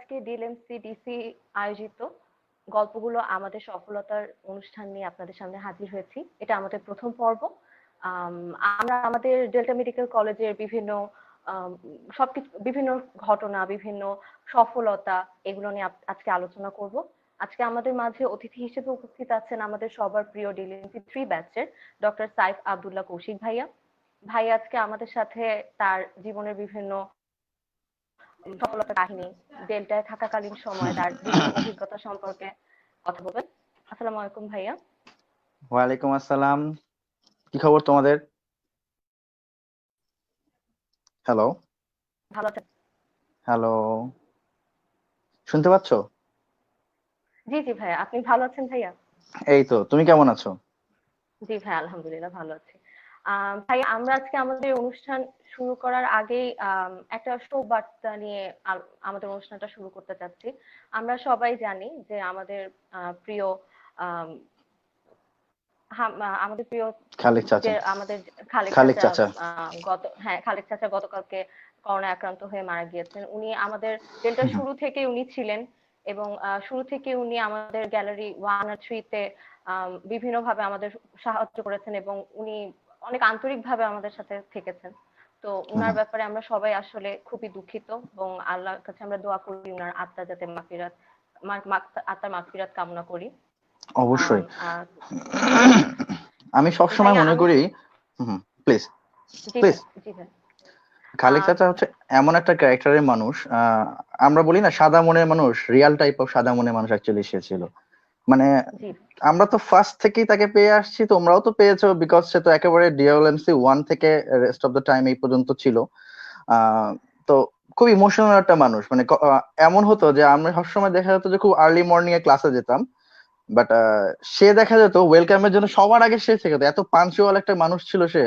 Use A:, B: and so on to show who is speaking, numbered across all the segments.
A: আজকে ডিএলএমসি ডিসি আয়োজিত গল্পগুলো আমাদের সফলতার অনুষ্ঠান নিয়ে আপনাদের সামনে হাজির হয়েছি। এটা আমাদের প্রথম পর্ব। আম, আমরা আমাদের ডেল্টা মেডিকেল কলেজের বিভিন্ন বিভিন্ন ঘটনা, বিভিন্ন সফলতা এগুলো নিয়ে আজকে আলোচনা করব। আজকে আমাদের মাঝে অতিথি হিসেবে উপস্থিত আছেন আমাদের সবার প্রিয় ডিএলএমসি 3 ব্যাচের ডক্টর সাইফ আব্দুল্লাহ কৌশিক ভাইয়া। ভাই আজকে আমাদের সাথে তার জীবনের বিভিন্ন সফলতার কাহিনী, ডেল্টায় থাকাকালীন সময়ে তার জীবনের অভিজ্ঞতা সম্পর্কে কথা বলবেন। আসসালামু আলাইকুম ভাইয়া।
B: ওয়ালাইকুম আসসালাম। কি খবর তোমাদের? হ্যালো।
A: ভালো আছেন?
B: হ্যালো, শুনতে পাচ্ছ?
A: জি জি ভাইয়া, আপনি ভালো আছেন ভাইয়া?
B: এই তো, তুমি কেমন আছো?
A: জি ভাইয়া, আলহামদুলিল্লাহ ভালো আছি। ভাইয়া, আমরা আজকে আমাদের অনুষ্ঠান শুরু করার আগেই একটা শো বার্তা নিয়ে আমাদের অনুষ্ঠানটা শুরু করতে চাচ্ছি। আমরা সবাই জানি যে আমাদের প্রিয় আম, আমাদের প্রিয়
B: খালিক
A: যে
B: চাচা।
A: আমাদের খালেক
B: খালিক
A: চাচা
B: চাচা।
A: খালেক চাচা গতকালকে করোনায় আক্রান্ত হয়ে মারা গিয়েছেন। উনি আমাদের ডেল্টার
B: হুম,
A: শুরু থেকে উনি ছিলেন এবং শুরু থেকে উনি আমাদের গ্যালারি 1 আর 3 তে বিভিন্নভাবে আমাদের সাহায্য করেছেন এবং উনি অনেক আন্তরিকভাবে আমাদের সাথে থেকেছেন। তো
B: হুম,
A: উনার
B: হুম।
A: ব্যাপারে আমরা সবাই আসলে খুবই দুঃখিত এবং আল্লাহর কাছে আমরা দোয়া করি উনার আত্মা যাতে আত্মার মাগফিরাত কামনা করি।
B: অবশ্যই।
A: আম, আহ,
B: আমি
A: তো
B: সবসময়
A: ভাইয়া
B: মনে
A: আমি
B: করি, হুম, প্লিজ
A: জি
B: প্লিজ।
A: ভাই, জি ভাই।
B: খালিক
A: আহ
B: চাচা হচ্ছে এমন একটা ক্যারেক্টারের মানুষ। আমরা বলি না সাদা মনের মানুষ, রিয়াল টাইপ অফ সাদা মনের মানুষ অ্যাকচুয়ালি সে ছিল। মানে
A: জি
B: আমরা তো ফার্স্ট থেকেই তাকে পেয়ে আসছি, তোমরাও তো পেয়েছো, বিকজ সে তো একেবারে ডিএলএমসি 1 থেকে রেস্ট অফ দ্য টাইম এই পর্যন্ত ছিল। আহ তো খুব ইমোশনাল একটা মানুষ। মানে এমন হতো যে আমরা সবসময় দেখা যেত যে খুব আর্লি মর্নিং এ ক্লাসে যেতাম, বাট সে দেখা যেত ওয়েলকামের জন্য সবার আগে সে থেকে যেত। এত পাঞ্চুয়াল একটা মানুষ ছিল সে।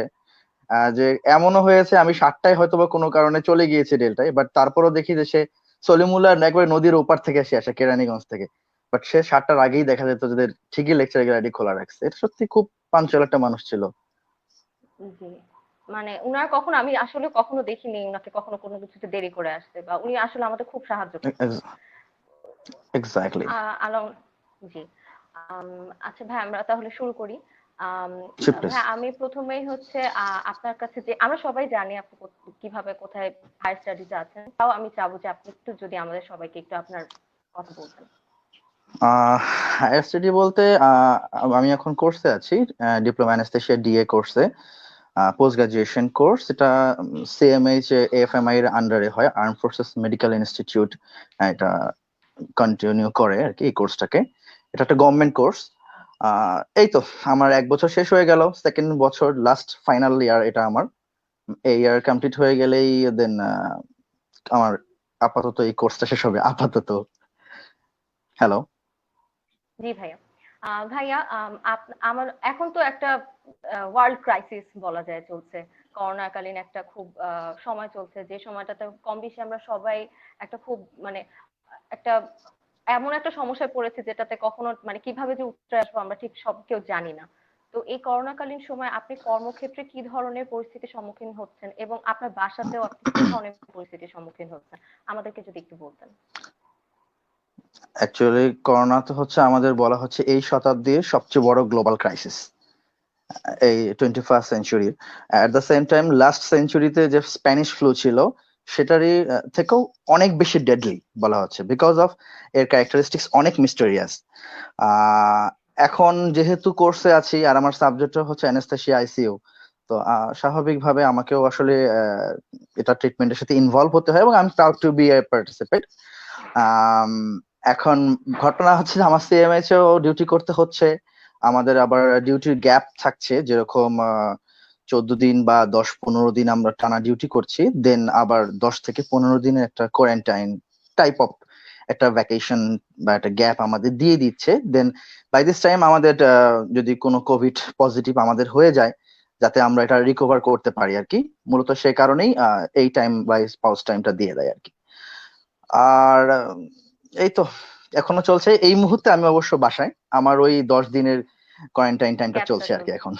B: যে এমনও হয়েছে আমি 7টায় হয়তো বা কোনো কারণে চলে গিয়েছি ডেল্টায়, বাট তারপরও দেখি যে সে সলিমুল্লাহ একবারে নদীর ওপার থেকে সে আসে, কেরানীগঞ্জ থেকে। বাট সে 7টার আগেই দেখা যেত যে ঠিকই লেকচার গ্যালারি খোলা রাখছে। এটা সত্যি খুব পাঞ্চুয়াল একটা মানুষ ছিল।
A: জি। মানে উনার কখনো আমি আসলে কখনো দেখিনি উনাকে কখনো কোনো কিছুতে দেরি করে আসতে, বা উনি আসলে আমাদের খুব সাহায্য করতেন।
B: এক্স্যাক্টলি।
A: আলম জি। আম, আচ্ছা ভাই, আমরা তাহলে শুরু করি। আম,
B: প্লিজ।
A: ভাই, আমি প্রথমেই হচ্ছে আপনার কাছে যে আমরা সবাই জানি আপনি কিভাবে কোথায় হায়ার স্টাডিজে আছেন, তাও আমি চাবো যে আপনি একটু যদি আমাদের সবাইকে একটু আপনার কথা বলতেন।
B: হায়ার স্টাডি বলতে আমি এখন কোর্সে আছি, ডিপ্লোমা অ্যানেস্থেশিয়া ডিএ কোর্সে, পোস্ট গ্রাজুয়েশন কোর্স। এটা সিএমএইচ এএফএমআই এর আন্ডারে হয়, আর্ম ফোর্সেস মেডিকেল ইনস্টিটিউট। এটা কন্টিনিউ করে আর কি এই কোর্সটাকে। এটা একটা গভর্নমেন্ট কোর্স। এই তো, আমার 1 বছর শেষ হয়ে গেল, সেকেন্ড বছর লাস্ট ফাইনাল ইয়ার এটা আমার। এই ইয়ার কমপ্লিট হয়ে গেলেই দেন আমার আপাতত এই কোর্সটা শেষ হবে আপাতত। হ্যালো।
A: জি ভাইয়া। ভাইয়া, আমার এখন তো একটা ওয়ার্ল্ড ক্রাইসিস বলা যায় চলছে। করোনাকালীন একটা খুব সময় চলছে, যে সময়টাতে কম বেশি আমরা সবাই একটা খুব মানে একটা এমন একটা সমস্যায় পড়েছি যেটাতে কখনো মানে কিভাবে যে উতরে আসবো আমরা ঠিক সব কেউ জানি না। তো এই করোনাকালীন সময় আপনি কর্মক্ষেত্রে কি ধরনের পরিস্থিতির সম্মুখীন হচ্ছেন এবং আপনার বাসাতেও আপনি কি ধরনের পরিস্থিতির সম্মুখীন হচ্ছেন, আমাদেরকে যদি একটু বলতেন।
B: অ্যাকচুয়ালি করোনা তো হচ্ছে আমাদের বলা হচ্ছে এই শতাব্দীর সবচেয়ে বড় গ্লোবাল ক্রাইসিস, এই 21st সেঞ্চুরির। At the same time last সেঞ্চুরিতে যে স্প্যানিশ ফ্লু ছিল সেটারই থেকেও অনেক বেশি ডেডলি বলা হচ্ছে, বিকজ অফ এর ক্যারেক্টারিস্টিক্স অনেক মিস্টেরিয়াস। এখন যেহেতু কোর্সে আছি আর আমার সাবজেক্ট হচ্ছে অ্যানেস্থেশিয়া আইসিইউ, তো স্বাভাবিকভাবে আমাকেও আসলে এটা ট্রিটমেন্টের সাথে ইনভলভ হতে হয় এবং I am proud to be a participate. Um, এখন ঘটনা হচ্ছে যে আমার সিএমএইচ এও ডিউটি করতে হচ্ছে। আমাদের আবার ডিউটির গ্যাপ থাকছে, যেরকম 14 দিন বা 10-15 দিন আমরা টানা ডিউটি করছি, দেন আবার 10 থেকে 15 দিনের একটা কোয়ারেন্টাইন টাইপ অফ একটা ভ্যাকেশন বা একটা গ্যাপ আমাদের দিয়ে দিচ্ছে। দেন বাই দিস টাইম আমাদের যদি কোনো কোভিড পজিটিভ আমাদের হয়ে যায়, যাতে আমরা এটা রিকভার করতে পারি আর কি। মূলত সেই কারণেই এই টাইম বা পাউজ টাইমটা দিয়ে দেয় আর কি। আর এই তো এখনো চলছে। এই মুহূর্তে আমি অবশ্য বাসায়, আমার ওই 10 দিনের কোয়ারেন্টাইন টাইমটা
A: গ্যাপটা
B: চলছে আর কি
A: চলছে।
B: এখন।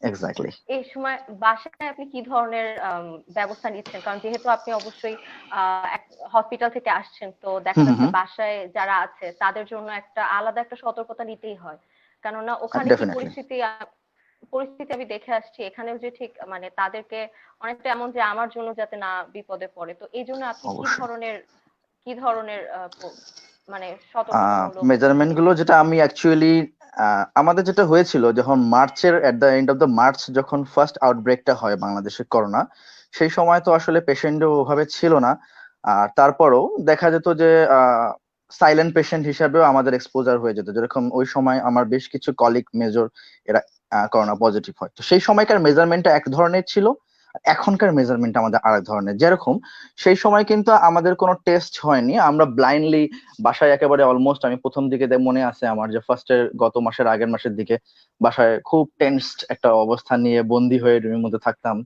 B: এক্স্যাক্টলি।
A: এই সময় বাসায় আপনি কি ধরনের ব্যবস্থা নিচ্ছেন? কারণ যেহেতু আপনি অবশ্যই হসপিটাল থেকে আসছেন, তো দেখা
B: হুম হুম
A: যাচ্ছে
B: হুম,
A: বাসায় যারা আছে তাদের জন্য একটা আলাদা একটা সতর্কতা নিতেই হয়। কেননা ওখানে কি
B: ডেফিনেটলি।
A: পরিস্থিতি আমি দেখে আসছি, এখানেও যে ঠিক মানে তাদেরকে অনেকটা এমন যে আমার জন্য যাতে না বিপদে পড়ে। তো এই জন্য আপনি
B: অবশ্যই।
A: কি ধরনের মানে সতর্কতামূলক
B: মেজারমেন্ট গুলো যেটা আমি অ্যাকচুয়ালি, আমাদের যেটা হয়েছিল যখন মার্চের at the end of the March, যখন ফার্স্ট আউটব্রেকটা হয় বাংলাদেশে করোনা, সেই সময় তো আসলে পেশেন্টও ওভাবে ছিল না। আর তারপরও দেখা যেত যে সাইলেন্ট পেশেন্ট হিসাবেও আমাদের এক্সপোজার হয়ে যেত। যেরকম ওই সময় আমার বেশ কিছু কলিগ মেজর এরা করোনা পজিটিভ হয়। তো সেই সময়কার মেজারমেন্টটা এক ধরনের ছিল, এখনকার মেজারমেন্ট আমাদের আরেক ধরনের। যেরকম সেই সময় কিন্তু আমাদের কোনো টেস্ট হয়নি, আমরা ব্লাইন্ডলি বাসায় একেবারে অলমোস্ট, আমি প্রথম দিকে মনে আছে আমার যে ফার্স্টের গত মাসের আগের মাসের দিকে বাসায় খুব টেনসড একটা অবস্থা নিয়ে বন্দি হয়ে রুমের মধ্যে থাকতাম।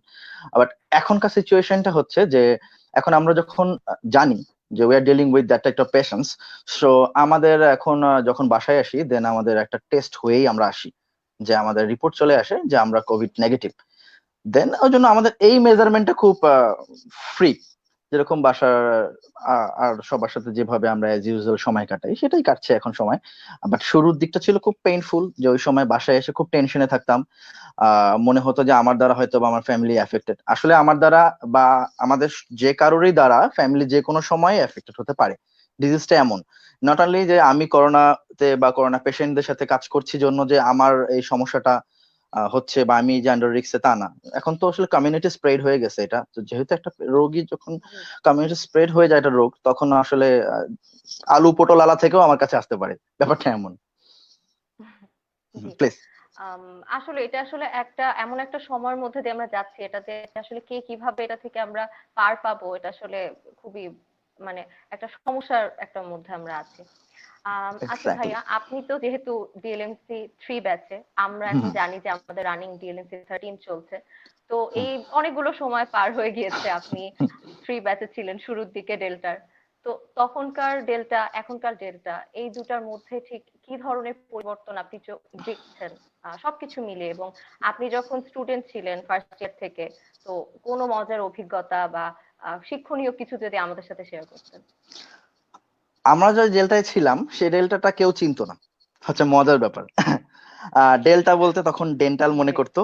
B: বাট এখনকার সিচুয়েশনটা হচ্ছে যে এখন আমরা যখন জানি যে we are dealing with that type of patients, so আমাদের এখন যখন বাসায় আসি দেন আমাদের একটা টেস্ট হয়েই আমরা আসি, যে আমাদের রিপোর্ট চলে আসে যে আমরা কোভিড নেগেটিভ। দেন ওই জন্য আমাদের এই মেজারমেন্টটা খুব ফ্রি। যেরকম বাসার আর সবার সাথে যেভাবে আমরা এজ ইউজুয়াল সময় কাটাই সেটাই কাটছে এখন সময়। বাট শুরুর দিকটা ছিল খুব পেইনফুল, যে ওই সময় বাসায় এসে খুব টেনশনে থাকতাম। মনে হতো যে আমার দ্বারা হয়তো বা আমার ফ্যামিলি এফেক্টেড। আসলে আমার দ্বারা বা আমাদের যে কারোরই দ্বারা ফ্যামিলি যে কোনো সময় এফেক্টেড হতে পারে। ডিজিজটা এমন, নট অনলি যে আমি করোনাতে বা করোনা পেশেন্টদের সাথে কাজ করছি জন্য যে আমার এই সমস্যাটা হচ্ছে বা আমি যে আন্ডার রিস্কে তা না। এখন তো আসলে কমিউনিটি স্প্রেড হয়ে গেছে এটা, তো যেহেতু একটা রোগী যখন
A: জি।
B: কমিউনিটি স্প্রেড হয়ে যায় একটা রোগ, তখন আসলে আলু পটল আলা থেকেও আমার কাছে আসতে পারে, ব্যাপারটা এমন।
A: জি।
B: প্লিজ।
A: আম আসলে এটা আসলে এমন একটা সময়ের মধ্যে দিয়ে আমরা যাচ্ছি, এটাতে আসলে কে কিভাবে এটা থেকে আমরা পার পাবো, এটা আসলে খুবই মানে একটা সমস্যার একটা মধ্যে আমরা আছি। আচ্ছা
B: এক্স্যাক্টলি।
A: ভাইয়া, আপনি তো যেহেতু ডিএলএমসি 3 ব্যাচে, আমরা এখন
B: হুম
A: জানি যে আমাদের রানিং ডিএলএমসি 13 চলছে। তো
B: হুম
A: এই অনেকগুলো সময় পার হয়ে গিয়েছে, আপনি 3 ব্যাচে ছিলেন শুরুর দিকে ডেল্টার। তো তখনকার ডেল্টা এখনকার ডেল্টা, এই দুটার মধ্যে ঠিক কি ধরনের পরিবর্তন আপনি দেখছেন সবকিছু মিলিয়ে? এবং আপনি যখন স্টুডেন্ট ছিলেন ফার্স্ট ইয়ার থেকে, তো কোনো মজার অভিজ্ঞতা বা শিক্ষণীয় কিছু যদি আমাদের সাথে শেয়ার করতেন।
B: আমরা যে ডেল্টায় ছিলাম সেই ডেল্টাটা কেউ চিনতো না, হচ্ছে মজার ব্যাপার। ডেল্টা বলতে তখন ডেন্টাল মনে
A: জি।
B: করতো।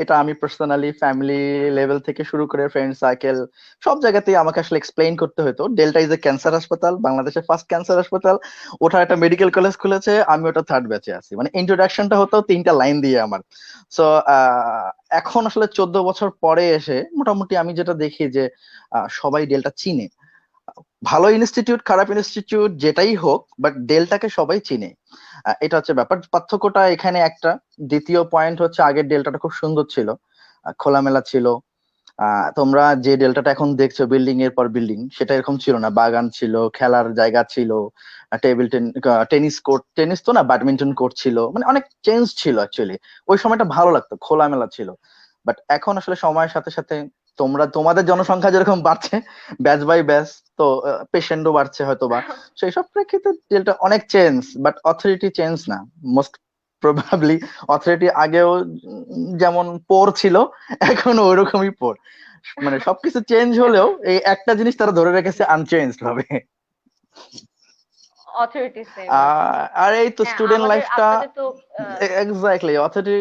B: এটা আমি পার্সোনালি ফ্যামিলি লেভেল থেকে শুরু করে ফ্রেন্ড সার্কেল সব জায়গাতেই আমাকে আসলে এক্সপ্লেইন করতে হতো ডেল্টা ইজ এ ক্যান্সার হাসপাতাল, বাংলাদেশের ফার্স্ট ক্যান্সার হাসপাতাল, ওটা একটা মেডিকেল কলেজ খুলেছে, আমি ওটা থার্ড ব্যাচে আছি। মানে ইন্ট্রোডাকশনটা হতো 3টা লাইন দিয়ে আমার। সো এখন আসলে 14 বছর পরে এসে মোটামুটি আমি যেটা দেখি যে সবাই ডেল্টা চিনে। ভালো ইনস্টিটিউট খারাপ ইনস্টিটিউট যেটাই হোক, বাট ডেলটাকে সবাই চিনে। এটা হচ্ছে ব্যাপার, পার্থক্যটা এখানে একটা। দ্বিতীয় পয়েন্ট হচ্ছে আগের ডেল্টাটা খুব সুন্দর ছিল, খোলামেলা ছিল। তোমরা যে ডেল্টাটা এখন দেখছো বিল্ডিং এর পর বিল্ডিং, সেটা এরকম ছিল না। বাগান ছিল, খেলার জায়গা ছিল, টেবিল টেনিস কোর্ট, টেনিস তো না, ব্যাডমিন্টন কোর্ট ছিল, মানে অনেক চেঞ্জ ছিল অ্যাকচুয়ালি। ওই সময়টা ভালো লাগতো, খোলামেলা ছিল। বাট এখন আসলে সময়ের সাথে সাথে তোমাদের জনসংখ্যা যেরকম বাড়ছে ব্যাচ বাই ব্যাচ, তো পেশেন্টও বাড়ছে হয়তো বা, সেই সব প্রেক্ষিতে ডেল্টা অনেক চেঞ্জ। বাট অথরিটি চেঞ্জ না, মোস্ট প্রবাবলি। অথরিটি আগেও যেমন পোর ছিল, এখনো ওইরকমই পোর। মানে সবকিছু চেঞ্জ হলেও এই একটা জিনিস তারা ধরে রেখেছে
A: জি।
B: আনচেঞ্জড ভাবে।
A: অথরিটি সেম আছে।
B: আর এই তো
A: হ্যাঁ,
B: স্টুডেন্ট লাইফটা।
A: আপনাদের তো আহ,
B: exactly, authority.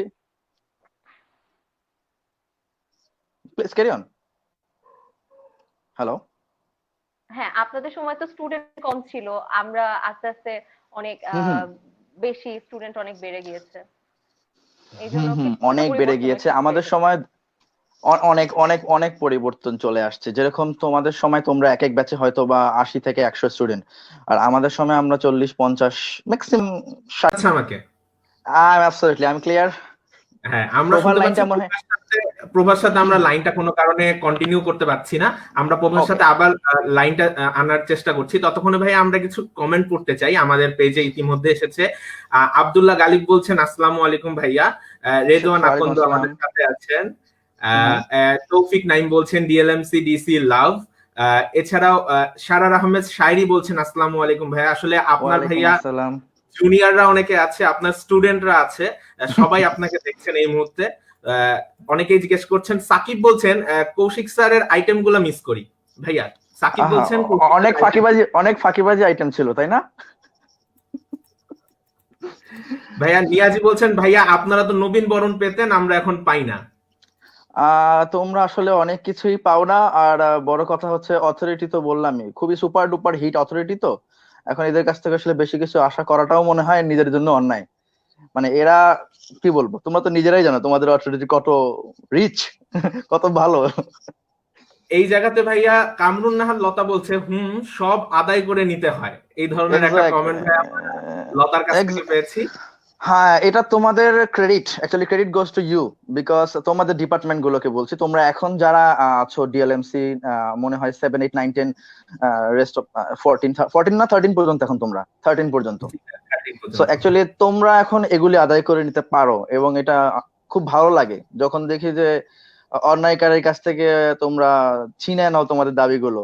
B: Please carry on. Hello.
A: হ্যাঁ, আপনাদের সময় তো স্টুডেন্ট কম ছিল। আমরা আস্তে আস্তে অনেক
B: হুম হুম
A: বেশি স্টুডেন্ট অনেক বেড়ে গিয়েছে। এই জন্য
B: হুম হুম,
A: কিছুটা
B: অনেক বেড়ে
A: পরিবর্তন
B: গিয়েছে
A: এসেছে
B: আমাদের
A: এক্ষেত্রে।
B: সময়। অনেক অনেক অনেক পরিবর্তন চলে আসছে। যেরকম তোমাদের সময় তোমরা এক এক ব্যাচে হয়তো বা 80 থেকে 100 স্টুডেন্ট, আর আমাদের সময় আমরা 40-50 ম্যাক্সিমাম 60।
C: আচ্ছা আমাকে।
B: I absolutely, I am clear.
C: হ্যাঁ, আমরা
B: প্রভার
C: শুনতে
B: লাইনটা
C: পাচ্ছি
B: মনে হয়।
C: প্রভার সাথে
B: হুম
C: আমরা
B: হুম।
C: লাইনটা কোনো কারণে কন্টিনিউ করতে পারছি না। আমরা প্রভার
B: ওকে।
C: সাথে আবার লাইনটা আনার চেষ্টা করছি। ততক্ষণে ভাই আমরা কিছু কমেন্ট পড়তে চাই, আমাদের পেজে ইতিমধ্যে এসেছে। আব্দুল্লাহ গালিব বলছেন আসসালামু আলাইকুম ভাইয়া। রেদওয়ান
B: ওয়ালাইকুম
C: আকন্দ
B: আসসালাম।
C: আমাদের সাথে আছেন।
B: হুম হুম।
C: তৌফিক নাইম বলছেন ডিএলএমসি ডিসি লাভ। এছাড়াও সারার আহমেদ শায়রি বলছেন আসসালামু আলাইকুম ভাইয়া। আসলে আপনার
B: ওয়ালাইকুম
C: ভাইয়া
B: আসসালাম।
C: জুনিয়ররা অনেকে আছে, আপনার স্টুডেন্টরা আছে, সবাই আপনাকে দেখছেন এই মুহূর্তে। আহ, অনেকেই জিজ্ঞেস করছেন, সাকিব বলছেন কৌশিক স্যারের আইটেম গুলা মিস করি। ভাইয়া সাকিব
B: আহা,
C: বলছেন কৌশিক
B: অনেক
C: স্যারের item-
B: ফাঁকিবাজি, অনেক ফাঁকিবাজি আইটেম ছিল, তাই না?
C: ভাইয়া নিয়াজি বলছেন ভাইয়া আপনারা তো নবীন বরণ পেতেন, আমরা এখন পাই না।
B: তোমরা আসলে অনেক কিছুই পাও না। আর বড় কথা হচ্ছে অথরিটি তো বললামই, খুবই সুপার ডুপার হিট অথরিটি। তো এখন এদের কাছ থেকে আসলে বেশি কিছু আশা করাটাও মনে হয় নিজের জন্য অন্যায়। মানে এরা, কি বলবো, তোমরা তো নিজেরাই জানো তোমাদের অথরিটি কত রিচ, কত ভালো।
C: এই জায়গাতে ভাইয়া কামরুন নাহার লতা বলছে সব আদায় করে নিতে হয়, এই ধরনের একটা কমেন্ট ভাইয়া লতার কাছ থেকে
B: এক্সাক্ট।
C: পেয়েছি।
B: হ্যাঁ, এটা তোমাদের credit, actually credit goes to you, because তোমাদের ডিপার্টমেন্ট গুলোকে বলছি, তোমরা এখন যারা আছো ডিএলএমসি, মনে হয় 7, 8, 9, 10, রেস্ট অফ 14, 14 না 13 পর্যন্ত, এখন তোমরা 13 পর্যন্ত। সো অ্যাকচুয়ালি তোমরা এখন এগুলি আদায় করে নিতে পারো, এবং এটা খুব ভালো লাগে যখন দেখি যে অন্যায়কারীর কাছ থেকে তোমরা ছিনে নাও তোমাদের দাবিগুলো।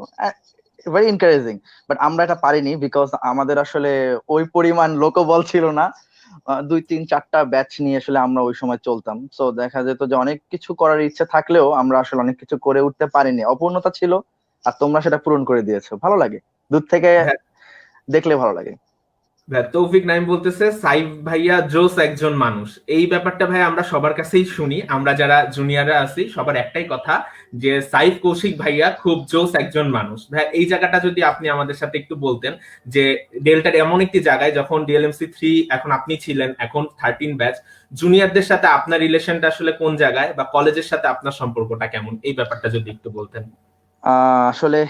B: Very encouraging. বাট আমরা এটা পারিনি, বিকজ আমাদের আসলে ওই পরিমাণ লোকবল ছিল না। 2, 3, 4টা ব্যাচ নিয়ে আসলে আমরা ওই সময় চলতাম। সো দেখা যেত যে অনেক কিছু করার ইচ্ছা থাকলেও আমরা আসলে অনেক কিছু করে উঠতে পারিনি, অপূর্ণতা ছিল। আর তোমরা সেটা পূরণ করে দিয়েছো, ভালো লাগে, দূর থেকে দেখলে ভালো লাগে।
C: তৌফিক নাইম বলতেছে সাইফ ভাইয়া জোস একজন মানুষ। এই ব্যাপারটা ভাই আমরা সবার কাছেই শুনি, আমরা যারা জুনিয়ররা আছি সবার একটাই কথা যে সাইফ কৌশিক ভাইয়া খুব জোস একজন মানুষ। ভাই এই জায়গাটা যদি আপনি আমাদের সাথে একটু বলতেন যে ডেল্টার এমন একটি জায়গায় যখন ডিএলএমসি 3 এখন আপনি ছিলেন, এখন 13 ব্যাচ, জুনিয়রদের সাথে আপনার রিলেশনটা আসলে কোন জায়গায়, বা কলেজের সাথে আপনার সম্পর্কটা কেমন, এই ব্যাপারটা যদি একটু বলতেন।
B: আসলে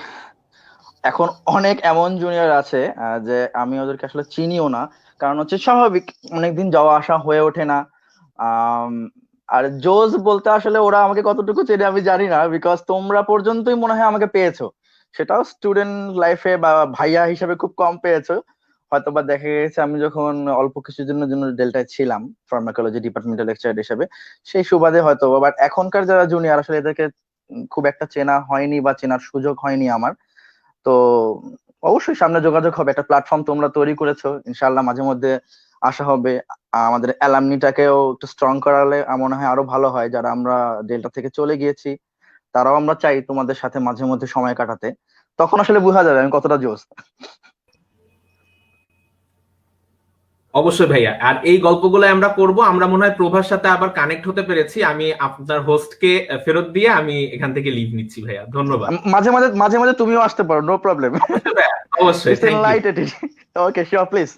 B: এখন অনেক এমন জুনিয়র আছে যে আমি ওদেরকে আসলে চিনিও না। কারণ হচ্ছে স্বাভাবিক, অনেকদিন যাওয়া আসা হয়ে ওঠে না। আম, আর জোজ বলতে আসলে ওরা আমাকে কতটুকু চেনে আমি জানি না, বিকজ তোমরা পর্যন্তই মনে হয় আমাকে পেয়েছো, সেটাও স্টুডেন্ট লাইফে বা ভাইয়া হিসেবে খুব কম পেয়েছো। হয়তো বা দেখা গেছে আমি যখন অল্প কিছুদিনের জন্য ডেল্টায় ছিলাম ফার্মাকোলজি ডিপার্টমেন্টাল লেকচার হিসেবে, সেই সুবাদে হয়তো। বাট এখনকার যারা জুনিয়র আসলে এদেরকে খুব একটা চেনা হয়নি বা চেনার সুযোগ হয়নি আমার। তো অবশ্যই সামনে যোগাযোগ হবে, একটা প্ল্যাটফর্ম তোমরা তৈরি করেছো, ইনশাআল্লাহ মাঝে মধ্যে আসা হবে। আমাদের অ্যালামনিটাকেও একটু স্ট্রং করালে মনে হয় আরো ভালো হয়, যারা আমরা ডেল্টা থেকে চলে গিয়েছি তারাও আমরা চাই তোমাদের সাথে মাঝে মধ্যে সময় কাটাতে। তখন আসলে বোঝা যাবে আমি কতটা জোস।
C: অবশ্যই ভাইয়া, আর এই গল্পগুলো আমরা করব। আমরা মনে হয় প্রভার সাথে আবার কানেক্ট হতে পেরেছি। আমি আপনার হোস্টকে ফেরত দিয়ে আমি এখান থেকে লিভ নিচ্ছি ভাইয়া, ধন্যবাদ।
B: মাঝে মাঝে মাঝে মাঝে তুমিও আসতে পারো, নো প্রবলেম।
C: অবশ্যই ভাইয়া, অবশ্যই,
B: ইটস
C: থ্যাংক ইউ।
B: লাইট এটি। Okay, sure, please.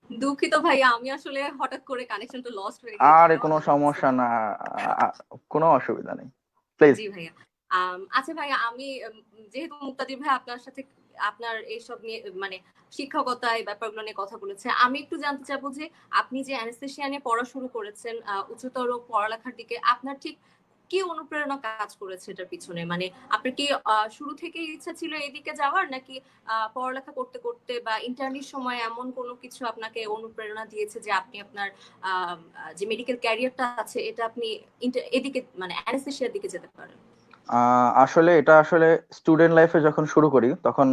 D: দুঃখিত ভাইয়া, আমি আসলে হঠাৎ করে কানেকশনটা লস্ট হয়ে গেছিল।
B: আরে কোনো সমস্যা না, কোনো অসুবিধা নেই, প্লিজ।
D: জি ভাইয়া। আচ্ছা ভাইয়া, আমি যেহেতু মুক্তাদির ভাই আপনার সাথে আপনার এইসব নিয়ে মানে শিক্ষকতা এই ব্যাপারগুলো নিয়ে কথা বলেছে, আমি একটু জানতে চাবো যে আপনি যে অ্যানেস্থেশিয়া নিয়ে পড়া শুরু করেছেন, উচ্চতর পড়ালেখার দিকে আপনার ঠিক কি অনুপ্রেরণা কাজ করেছে এটার পিছনে? মানে আপনার কি শুরু থেকেই ইচ্ছা ছিল এদিকে যাওয়ার, নাকি পড়ালেখা করতে করতে বা ইন্টার্নির সময় এমন কোনো কিছু আপনাকে অনুপ্রেরণা দিয়েছে যে আপনি আপনার যে মেডিকেল ক্যারিয়ারটা আছে এটা আপনি এদিকে মানে অ্যানেস্থেশিয়ার দিকে যেতে পারেন?
B: আসলে এটা আসলে স্টুডেন্ট লাইফে যখন শুরু করি তখন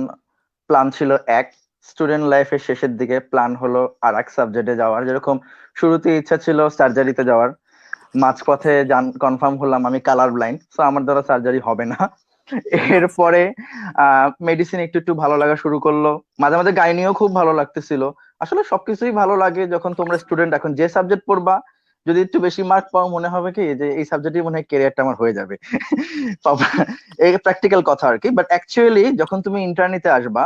B: প্ল্যান ছিল এক, স্টুডেন্ট লাইফের শেষের দিকে প্ল্যান হলো আর এক সাবজেক্টে যাওয়ার। যেরকম শুরুতে ইচ্ছা ছিল সার্জারিতে যাওয়ার, মাঝপথে কনফার্ম হলাম আমি কালার ব্লাইন্ড, তো আমার দ্বারা সার্জারি হবে না। এরপরে মেডিসিন একটু একটু ভালো লাগা শুরু করলো, মাঝে মাঝে গাইনিও খুব ভালো লাগতেছিল। আসলে সবকিছুই ভালো লাগে যখন তোমরা স্টুডেন্ট। এখন যে সাবজেক্ট পড়বা, যদি একটু বেশি মার্ক পাও মনে হবে কি যে এই সাবজেক্টই মনে হয় ক্যারিয়ারটা আমার হয়ে যাবে। এই প্র্যাকটিক্যাল কথা আর কি। বাট অ্যাকচুয়ালি যখন তুমি ইন্টার্নিতে আসবা,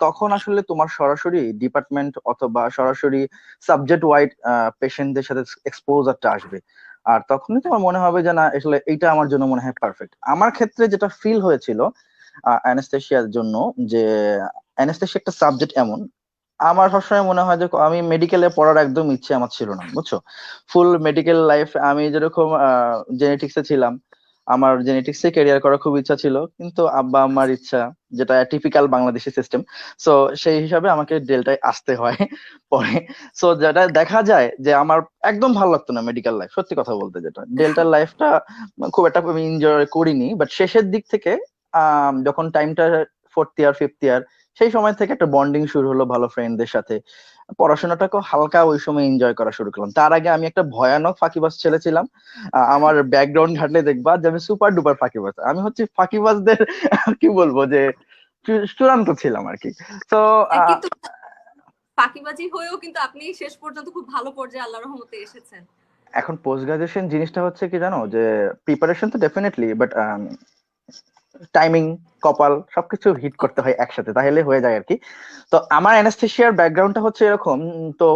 B: তখন আসলে তোমার সরাসরি ডিপার্টমেন্ট অথবা সরাসরি সাবজেক্ট ওয়াইড পেশেন্টদের সাথে এক্সপোজারটা আসবে। আর তখনই তোমার মনে হবে যে না, আসলে এইটা আমার জন্য মনে হয় পারফেক্ট। আমার ক্ষেত্রে যেটা ফিল হয়েছিল অ্যানেস্থেশিয়ার জন্য, যে অ্যানেস্থেশিয়া একটা সাবজেক্ট এমন, আমার সবসময় মনে হয় যে আমি মেডিকেলে পড়ার একদম ইচ্ছে আমার ছিল না, বুঝছো। ফুল মেডিকেল লাইফ আমি যেরকম জেনেটিক্সে ছিলাম, আমার জেনেটিক্সে ক্যারিয়ার করার খুব ইচ্ছা ছিল, কিন্তু আব্বা আম্মার ইচ্ছা, যেটা টিপিক্যাল বাংলাদেশি সিস্টেম, সো সেই হিসাবে আমাকে ডেল্টায় আসতে হয় পরে। সো যেটা দেখা যায় যে আমার একদম ভালো লাগতো না মেডিকেল লাইফ, সত্যি কথা বলতে। যেটা ডেল্টার লাইফটা খুব একটা আমি এনজয় করিনি, বাট শেষের দিক থেকে যখন টাইমটা 4th ইয়ার 5th ইয়ার, সেই সময় থেকে একটা বন্ডিং শুরু হলো ভালো ফ্রেন্ডদের সাথে। পড়াশোনাটাকে হালকা ওই সময় এনজয় করা শুরু করলাম। তার আগে আমি একটা ভয়ানক ফাঁকিবাজ ছেলে ছিলাম। আমার ব্যাকগ্রাউন্ড ঘাটলে দেখবা যে আমি সুপার ডুপার ফাঁকিবাজ। আমি হচ্ছে ফাঁকিবাজদের কি বলবো যে চূড়ান্ত ছিলাম আর কি। তো
D: কিন্তু ফাঁকিবাজি হয়েও কিন্তু আপনি শেষ পর্যন্ত খুব ভালো পর্যায়ে আল্লাহর রহমতে এসেছেন।
B: এখন পোস্ট গ্রাজুয়েশন জিনিসটা হচ্ছে কি জানো, যে প্রিপারেশন তো ডেফিনেটলি, বাট টাইমিং, কপাল সবকিছু হিট করতে হয় একসাথে, তাহলে হয়ে যায় আর কি। তো আমার অ্যানাস্থেশিয়ার ব্যাকগ্রাউন্ডটা হচ্ছে এরকম। তো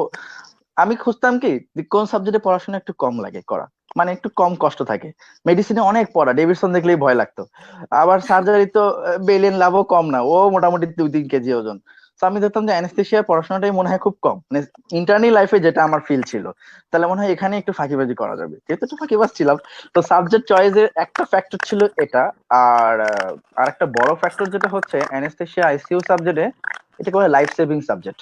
B: আমি খুঁজতাম কি কোন সাবজেক্টে পড়াশোনা একটু কম লাগে করা, মানে একটু কম কষ্ট থাকে। মেডিসিনে অনেক পড়া, ডেভিডসন দেখলেই ভয় লাগতো। আবার সার্জারি তো বেলেন লাভও কম না, ও মোটামুটি 2-3 কেজি ওজন। তো আমি দেখতাম যে অ্যানেস্থেশিয়ার পড়াশোনাটাই মনে হয় খুব কম, মানে ইন্টার্নি লাইফে যেটা আমার ফিল ছিল, তাহলে মনে হয় এখানে একটু ফাঁকিবাজি করা যাবে, যেহেতু একটু ফাঁকিবাজ ছিলাম। তো সাবজেক্ট চয়েসের একটা ফ্যাক্টর ছিল এটা। আর একটা বড় ফ্যাক্টর যেটা হচ্ছে অ্যানেস্থেশিয়া আইসিইউ সাবজেক্টে এটা করে লাইফ সেভিং সাবজেক্ট।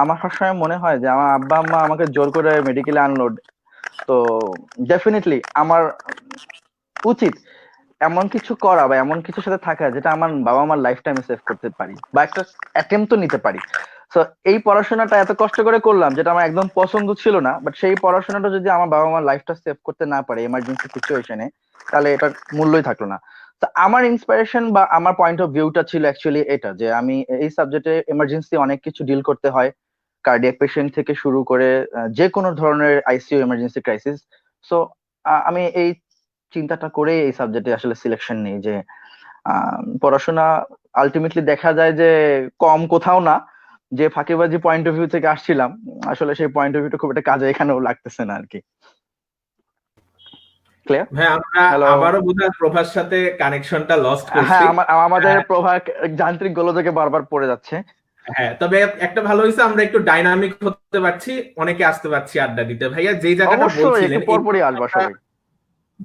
B: আমার সবসময় মনে হয় যে আমার আব্বা আম্মা আমাকে জোর করে মেডিকেলে আনলো, তো ডেফিনেটলি আমার উচিত এমন কিছু করা বা এমন কিছুর সাথে থাকা যেটা আমার বাবা মার লাইফ টাইমে সেভ করতে পারি বা একটা অ্যাটেম্প তো নিতে পারি। তো এই পড়াশোনাটা এত কষ্ট করে করলাম, যেটা আমার একদম পছন্দ ছিল না, বাট সেই পড়াশোনাটা যদি আমার বাবা মার লাইফটা সেভ করতে না পারে এমার্জেন্সি সিচুয়েশনে, তাহলে এটার মূল্যই থাকলো না। তো আমার ইন্সপিরেশন বা আমার পয়েন্ট অফ ভিউটা ছিল অ্যাকচুয়ালি এটা, যে আমি এই সাবজেক্টে এমার্জেন্সি অনেক কিছু ডিল করতে হয়, কার্ডিয়াক পেশেন্ট থেকে শুরু করে যে কোনো ধরনের আইসিইউ এমার্জেন্সি ক্রাইসিস। সো আমি এই চিন্তাটা করে এই সাবজেক্টে আসলে সিলেকশন নেই, যে পড়াশোনা আলটিমেটলি দেখা যায় যে কম কোথাও না, যে ফাঁকিবাজি পয়েন্ট অফ ভিউ থেকে আসছিলাম আসলে সেই পয়েন্ট অফ ভিউটা খুব একটা কাজে এখানেও লাগতেছে না আর কি। ক্লিয়ার?
C: ভাই আমরা
B: হ্যালো।
C: আবারও বোধহয় প্রভার সাথে কানেকশনটা লস্ট
B: হ্যাঁ,
C: করছি।
B: আমাদের প্রভা যান্ত্রিক গোলযোগে বারবার পড়ে যাচ্ছে।
C: হ্যাঁ, তবে একটা ভালো হয়েছে আমরা একটু ডাইনামিক হতে পারছি, অনেকে আসতে পারছি আড্ডা দিতে। ভাইয়া যে জায়গাটা
B: অবশ্যই
C: বলছিলেন
B: একটু পরপরই আসবা সবাই।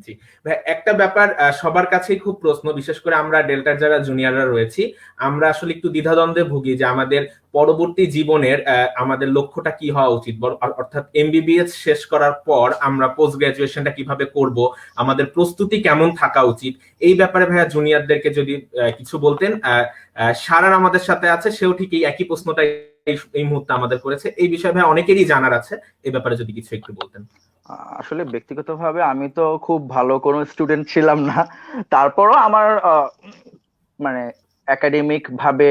C: জি ভাই, একটা ব্যাপার সবার কাছেই খুব প্রশ্ন, বিশেষ করে আমরা ডেল্টার যারা জুনিয়ররা রয়েছি, আমরা আসলে একটু দ্বিধাদ্বন্দ্বে ভুগি যে আমাদের পরবর্তী জীবনের আমাদের লক্ষ্যটা কি হওয়া উচিত, অর্থাৎ এমবিবিএস শেষ করার পর আমরা পোস্ট গ্রাজুয়েশনটা কিভাবে করব, আমাদের প্রস্তুতি কেমন থাকা উচিত। এই ব্যাপারে ভাইয়া জুনিয়রদেরকে যদি কিছু বলতেন। সারার আমাদের সাথে আছে, সেও ঠিক এই একই প্রশ্নটা এই মুহূর্তে আমাদের করেছে। এই বিষয়ে ভাই অনেকেরই জানার আছে, এই ব্যাপারে যদি কিছু একটু বলতেন।
B: আসলে ব্যক্তিগতভাবে আমি তো খুব ভালো কোনো স্টুডেন্ট ছিলাম না, তারপরও আমার মানে একাডেমিক ভাবে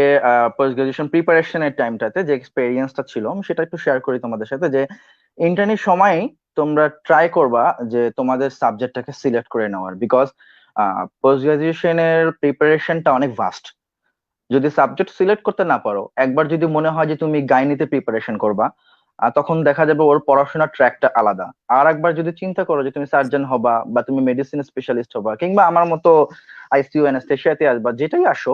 B: পোস্ট গ্রাজুয়েশন প্রিপারেশনের টাইমটাতে যে এক্সপেরিয়েন্সটা ছিল আমি সেটা একটু শেয়ার করি তোমাদের সাথে। যে ইন্টার্নির সময়ই তোমরা ট্রাই করবা যে তোমাদের সাবজেক্টটাকে সিলেক্ট করে নেওয়ার, বিকজ পোস্ট গ্রাজুয়েশনের প্রিপারেশনটা অনেক ভাস্ট। যদি সাবজেক্ট সিলেক্ট করতে না পারো, একবার যদি মনে হয় যে তুমি গাইনিতে প্রিপারেশন করবা, তখন দেখা যাবে ওর পড়াশোনার ট্র্যাকটা আলাদা। আর একবার যদি চিন্তা করো যে তুমি সার্জন হবা বা তুমি মেডিসিন স্পেশালিস্ট হবা কিংবা আমার মতো আইসিইউ অ্যানেস্থেশিয়াতে আসবা, যেটাই আসো,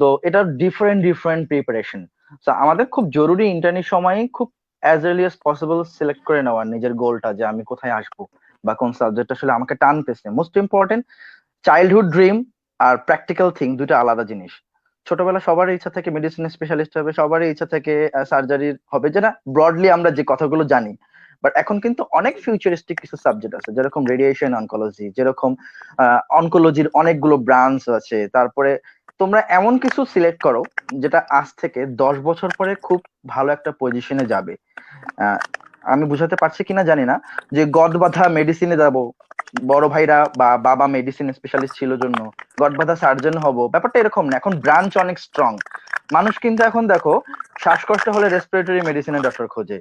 B: তো এটা ডিফারেন্ট ডিফারেন্ট প্রিপারেশন। তো আমাদের খুব জরুরি ইন্টার্নির সময় খুব as early as possible select করে নেওয়ার নিজের গোলটা, যে আমি কোথায় আসবো বা কোন সাবজেক্ট আসলে আমাকে টানতেছে। মোস্ট ইম্পর্টেন্ট, চাইল্ডহুড ড্রিম আর প্র্যাকটিক্যাল থিং দুটো আলাদা জিনিস। ছোটবেলা সবারই ইচ্ছা থাকে মেডিসিন স্পেশালিস্ট হবে, সবারই ইচ্ছা থাকে সার্জারি হবে, যেটা ব্রডলি আমরা যে কথাগুলো জানি। বাট এখন কিন্তু অনেক ফিউচারিস্টিক কিছু সাবজেক্ট আছে, যেরকম রেডিয়েশন অনকোলজি, যেরকম অনকোলজির অনেকগুলো ব্রাঞ্চ আছে। তারপরে তোমরা এমন কিছু সিলেক্ট করো যেটা আজ থেকে 10 বছর পরে খুব ভালো একটা পজিশনে যাবে। আমি বুঝাতে পারছি কিনা জানি না, যে গদ বাঁধা মেডিসিনে যাব, বড় ভাইরা বা বাবা মেডিসিন স্পেশালিস্ট ছিল জন্য গডবাধা সার্জন হব, ব্যাপারটা এরকম না। এখন ব্রাঞ্চ অনেক স্ট্রং। মানুষ কিন্তু এখন দেখো শ্বাসকষ্ট হলে রেসপিরেটরি মেডিসিনের ডক্টর খোঁজে,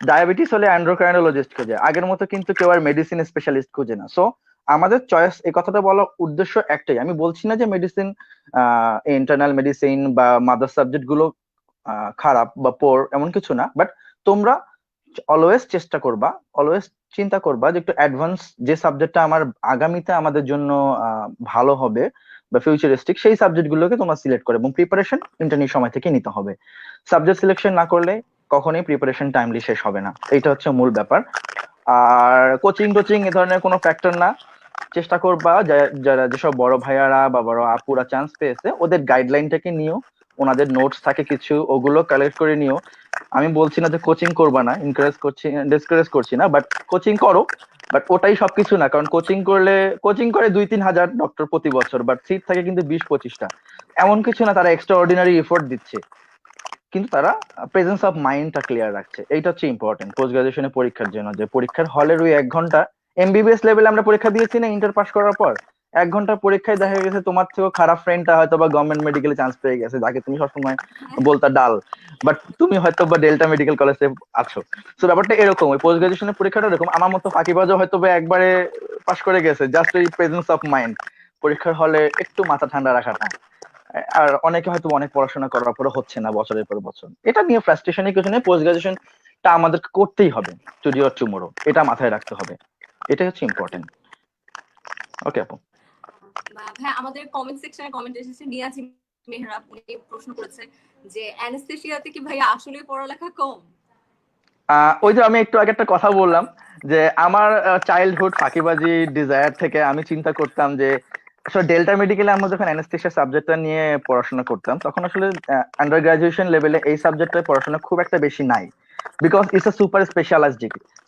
B: ডায়াবেটিস হলে অ্যান্ড্রোক্রাইনোলজিস্ট খোঁজে, আগের মতো কিন্তু কেউ আর মেডিসিন স্পেশালিস্ট খোঁজে না। সো আমাদের চয়েস, এই কথাটা বলার উদ্দেশ্য একটাই, আমি বলছি না যে মেডিসিন, ইন্টারনাল মেডিসিন বা মাদার সাবজেক্ট গুলো খারাপ বা পোর, এমন কিছু না। বাট তোমরা অলওয়েজ চেষ্টা করবা, অলওয়েজ চিন্তা করবা যে একটু অ্যাডভান্স যে সাবজেক্টটা আমার আগামীতে আমাদের জন্য ভালো হবে বা ফিউচারিস্টিক, সেই সাবজেক্ট গুলোকে তোমরা সিলেক্ট করে এবং প্রিপারেশন ইন্টার্নির সময় থেকে নিতে হবে। সাবজেক্ট সিলেকশন না করলে কখনোই প্রিপারেশন টাইমলি শেষ হবে না, এইটা হচ্ছে মূল ব্যাপার। আর কোচিং টোচিং এ ধরনের কোনো ফ্যাক্টর না। চেষ্টা করবা যারা যেসব বড় ভাইয়ারা বা বড় আপুরা চান্স পেয়েছে ওদের গাইডলাইনটাকে নিও, ওনাদের নোটস থাকে কিছু, ওগুলো কালেক্ট করে নিও। আমি বলছি না যে কোচিং করবা না, এনকারেজ করছি, ডিসকারেজ করছি না, বাট কোচিং করো, বাট ওটাই সবকিছু না, কারণ কোচিং করে 2-3 হাজার ডক্টর প্রতি বছর, বাট সিট থাকে কিন্তু 20-25টা। এমন কিছু না তারা এক্সট্রা অর্ডিনারি এফোর্ট দিচ্ছে, কিন্তু তারা প্রেজেন্স অফ মাইন্ডটা ক্লিয়ার রাখছে। এইটা হচ্ছে ইম্পর্টেন্ট পোস্ট গ্রাজুয়েশনের পরীক্ষার জন্য, যে পরীক্ষার হলের ওই 1 ঘন্টা এমবিবিএস লেভেলে আমরা পরীক্ষা দিয়েছি না ইন্টার পাস করার পর, 1 ঘন্টা পরীক্ষায় দেখা গেছে তোমার থেকেও খারাপ ফ্রেন্ডটা হয়তো বা গভর্নমেন্ট মেডিকেলে চান্স পেয়ে গেছে, যাকে তুমি সবসময় বলতা ডাল, বাট তুমি হয়তো বা ডেল্টা মেডিকেল কলেজে আছো। তো ব্যাপারটা এরকম, ওই পোস্ট গ্রাজুয়েশনের পরীক্ষাটা এরকম। আমার মতো ফাঁকিবাজও হয়তো বা একবারে পাস করে গেছে, জাস্ট ওই প্রেজেন্স অফ মাইন্ড, পরীক্ষার হলে একটু মাথা ঠান্ডা রাখাটা। আর অনেকে হয়তো অনেক পড়াশোনা করার পরে হচ্ছে না বছরের পর বছর, এটা নিয়ে ফ্রাস্ট্রেশনের কিছু নেই। পোস্ট গ্রাজুয়েশনটা আমাদেরকে করতেই হবে, টুডে অর টুমোরো, এটা মাথায় রাখতে হবে, এটাই হচ্ছে ইম্পর্টেন্ট। ওকে আপু।
D: ভাই আমাদের কমেন্ট সেকশনে কমেন্ট এসেছে, নিয়াজি মেহরাব উনি প্রশ্ন করেছে যে অ্যানেস্থেসিয়াতে কি ভাইয়া আসলে পড়ালেখা কম?
B: ওই যে আমি একটু আগে একটা কথা বললাম যে আমার চাইল্ডহুড ফাঁকিবাজি ডিজায়ার থেকে আমি চিন্তা করতাম যে আসলে ডেল্টা মেডিকেলে আমরা যখন অ্যানেস্থেসিয়া সাবজেক্টটা নিয়ে পড়াশোনা করতাম, তখন আসলে আন্ডার গ্রাজুয়েশন লেভেলে এই সাবজেক্টের পড়াশোনা খুব একটা বেশি নাই, because it's a super specialized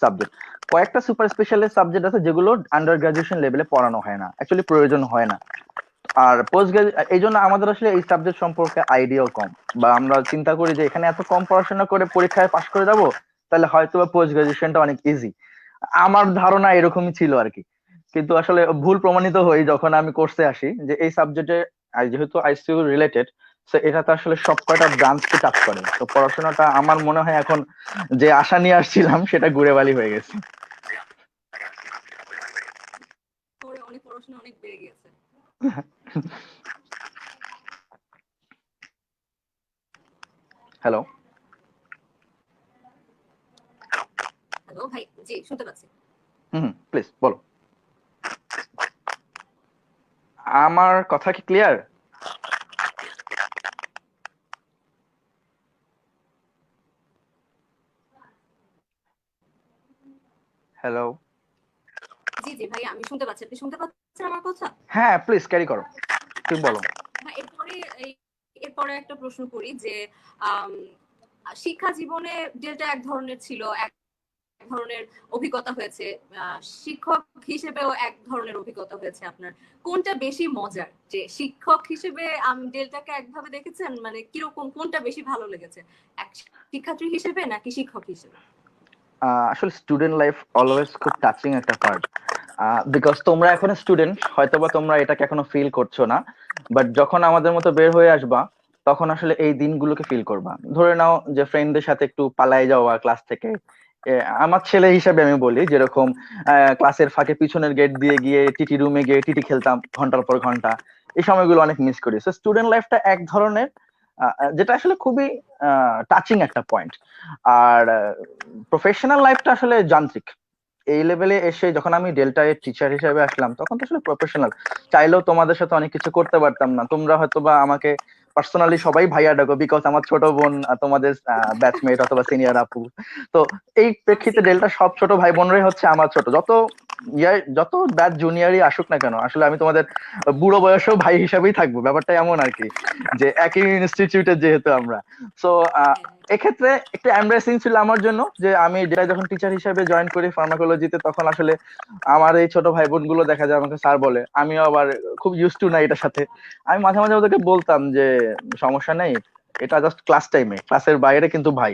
B: subject. কয়েকটা সুপার স্পেশালাইজড সাবজেক্ট আছে যেগুলো আন্ডার গ্রাজুয়েশন লেভেলে পড়ানো হয় না, অ্যাকচুয়ালি প্রয়োজন হয় না। আর পোস্ট এই জন্য আমাদের আসলে এই সাবজেক্ট সম্পর্কে আইডিয়াও কম, বা আমরা চিন্তা করি যে এখানে এত কম পড়াশোনা করে পরীক্ষায় পাশ করে যাবো, তাহলে হয়তো বা পোস্ট গ্রাজুয়েশনটা অনেক ইজি। আমার ধারণা এরকমই ছিল আর কি, কিন্তু আসলে ভুল প্রমাণিত হই যখন আমি কোর্সে আসি যে এই সাবজেক্টে, যেহেতু আইসিইউ রিলেটেড, তো এটা তো আসলে সব কয়টা ব্রাঞ্চকে টাচ করে। তো পড়াশোনাটা আমার মনে হয় এখন যে আশা নিয়ে আসছিলাম সেটা ঘুরে বালি হয়ে গেছে।
D: অনেক পড়াশোনা অনেক বেড়ে গেছে।
B: হ্যালো
D: হ্যালো ভাই, জি শুনতে পাচ্ছি।
B: প্লিজ বলো, আমার কথা কি ক্লিয়ার? হ্যালো।
D: জি জি ভাই আমি শুনতে পাচ্ছি, আপনি শুনতে পাচ্ছেন আমার কথা?
B: হ্যাঁ প্লিজ ক্যারি করো, তুমি বলো।
D: এরপরে একটা প্রশ্ন করি যে শিক্ষা জীবনে যেটা এক ধরনের ছিল, এক ধরনের অভিজ্ঞতা হয়েছে, শিক্ষক হিসেবেও এক ধরনের অভিজ্ঞতা হয়েছে, আপনার কোনটা বেশি মজার? যে শিক্ষক হিসেবে ডেলটাকে একভাবে দেখেছেন, মানে কিরকম, কোনটা বেশি ভালো লেগেছে, এক শিক্ষার্থী হিসেবে নাকি শিক্ষক হিসেবে?
B: আসলে স্টুডেন্ট লাইফ অলওয়েজ খুব টাচিং একটা পার্ট, বিকজ তোমরা এখন স্টুডেন্ট, হয়তোবা তোমরা এটাকে এখনো ফিল করছো না, বাট যখন আমাদের মতো বের হয়ে আসবা তখন আসলে এই দিনগুলোকে ফিল করবা। ধরে নাও যে ফ্রেন্ডদের সাথে একটু পালায় যাওয়া ক্লাস থেকে, আমার ছেলে হিসাবে আমি বলি, যেরকম ক্লাসের ফাঁকে পিছনের গেট দিয়ে গিয়ে টিটি রুমে গিয়ে টিটি খেলতাম ঘন্টার পর ঘন্টা, এই সময়গুলো অনেক মিস করি। সো স্টুডেন্ট লাইফটা এক ধরনের যেটা আসলে খুবই টাচিং একটা পয়েন্ট। আর প্রফেশনাল লাইফটা আসলে যান্ত্রিক। এই লেভেলে এসে যখন আমি ডেল্টা এর টিচার হিসেবে আসলাম, তখন তো আসলে প্রফেশনাল, চাইলেও তোমাদের সাথে অনেক কিছু করতে পারতাম না। তোমরা হয়তো বা আমাকে পার্সোনালি সবাই ভাইয়া ডাকো, বিকজ আমার ছোট বোন তোমাদের ব্যাচমেট অথবা সিনিয়র আপু। তো এই প্রেক্ষিতে ডেল্টা সব ছোট ভাই বোনরাই হচ্ছে আমার ছোট, যত ব্যাচ জুনিয়রই আসুক না কেন, আসলে আমি তোমাদের বুড়ো বয়সেও ভাই হিসাবেই থাকবো। ব্যাপারটা এমন আর কি, যে একই ইনস্টিটিউটের যেহেতু আমরা। সো এক্ষেত্রে একটু এমব্রেসিং ছিল আমার জন্য, যে আমি যেটা যখন টিচার হিসেবে জয়েন করি ফার্মাকোলজিতে, তখন আসলে আমার এই ছোট ভাই বোন গুলো দেখা যায় আমাকে স্যার বলে, আমিও আবার খুব ইউজ টু না এটার সাথে। আমি মাঝে মাঝে ওদেরকে বলতাম যে সমস্যা নেই, এটা জাস্ট ক্লাস টাইমে, ক্লাসের বাইরে কিন্তু ভাই।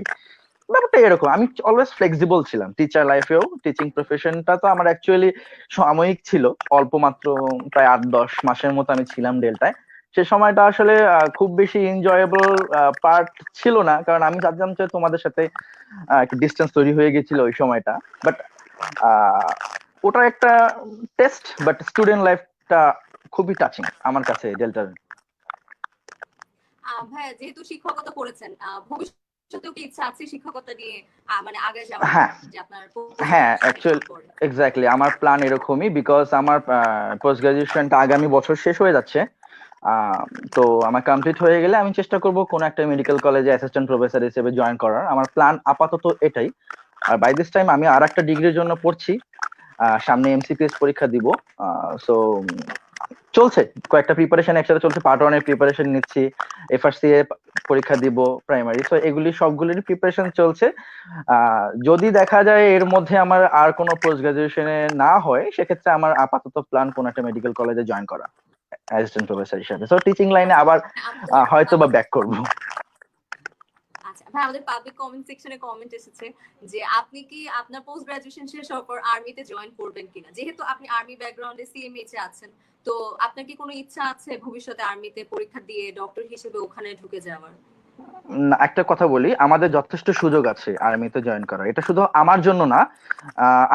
B: ব্যাপারটা এরকম, আমি অলওয়েজ ফ্লেক্সিবল ছিলাম টিচার লাইফেও। টিচিং প্রফেশনটা তো আমার অ্যাকচুয়ালি সাময়িক ছিল, অল্প মাত্র প্রায় 8-10 মাসের মতো আমি ছিলাম ডেল্টায়। সে সময়টা আসলে খুব বেশি এনজয়েবল পার্ট ছিল না, কারণ আমি জানতাম যে তোমাদের সাথে একটা ডিস্টেন্স তৈরি হয়ে গেছিল ওই সময়টা। বাট ওটা একটা টেস্ট, বাট স্টুডেন্ট লাইফটা খুবই টাচিং আমার কাছে ডেল্টার।
D: ভাইয়া যেহেতু শিক্ষকতা করেছেন, ভবিষ্যতেও কি ইচ্ছা আছে শিক্ষকতা নিয়ে মানে আগে যাওয়ার?
B: হ্যাঁ
D: যে আপনার
B: হ্যাঁ এক্স্যাক্টলি আমার প্ল্যান এরকমই, বিকজ আমার পোস্ট গ্রাজুয়েশনটা আগামী বছর শেষ হয়ে যাচ্ছে। তো আমার কমপ্লিট হয়ে গেলে আমি চেষ্টা করব কোনো একটা মেডিকেল কলেজে অ্যাসিস্ট্যান্ট প্রফেসর হিসেবে জয়েন করার। আমার প্ল্যান আপাতত এটাই। আর বাই দিস টাইম আমি আর একটা ডিগ্রির জন্য পড়ছি, সামনে এমসিপিএস পরীক্ষা দিব। সো চলছে, কয়েকটা প্রিপারেশন একসাথে চলছে। পার্ট 1 এর প্রিপারেশন নিচ্ছি, এফআরসিএ পরীক্ষা দিব প্রাইমারি, তো এগুলি সবগুলির প্রিপারেশন চলছে। যদি দেখা যায় এর মধ্যে আমার আর কোনো পোস্ট গ্রাজুয়েশনে না হয়, সেক্ষেত্রে আমার আপাতত প্ল্যান কোন একটা মেডিকেল কলেজে জয়েন করা অ্যাসিস্ট্যান্ট প্রফেসর হিসেবে। সো টিচিং লাইনে আবার হয়তো বা ব্যাক করবো।
D: আচ্ছা ভাই, আমাদের পাবলিক কমেন্ট সেকশনে কমেন্ট এসেছে যে আপনি কি আপনার পোস্ট গ্রাজুয়েশন শেষ হওয়ার পর আর্মিতে জয়েন করবেন কিনা, যেহেতু আপনি আর্মি ব্যাকগ্রাউন্ডে সিএমএইচ এ আছেন, তো আপনার কি কোনো ইচ্ছা আছে ভবিষ্যতে আর্মিতে পরীক্ষা দিয়ে ডক্টর হিসেবে ওখানে ঢুকে যাওয়ার?
B: একটা কথা বলি, আমাদের যথেষ্ট সুযোগ আছে আর্মিতে জয়েন করার, এটা শুধু আমার জন্য না।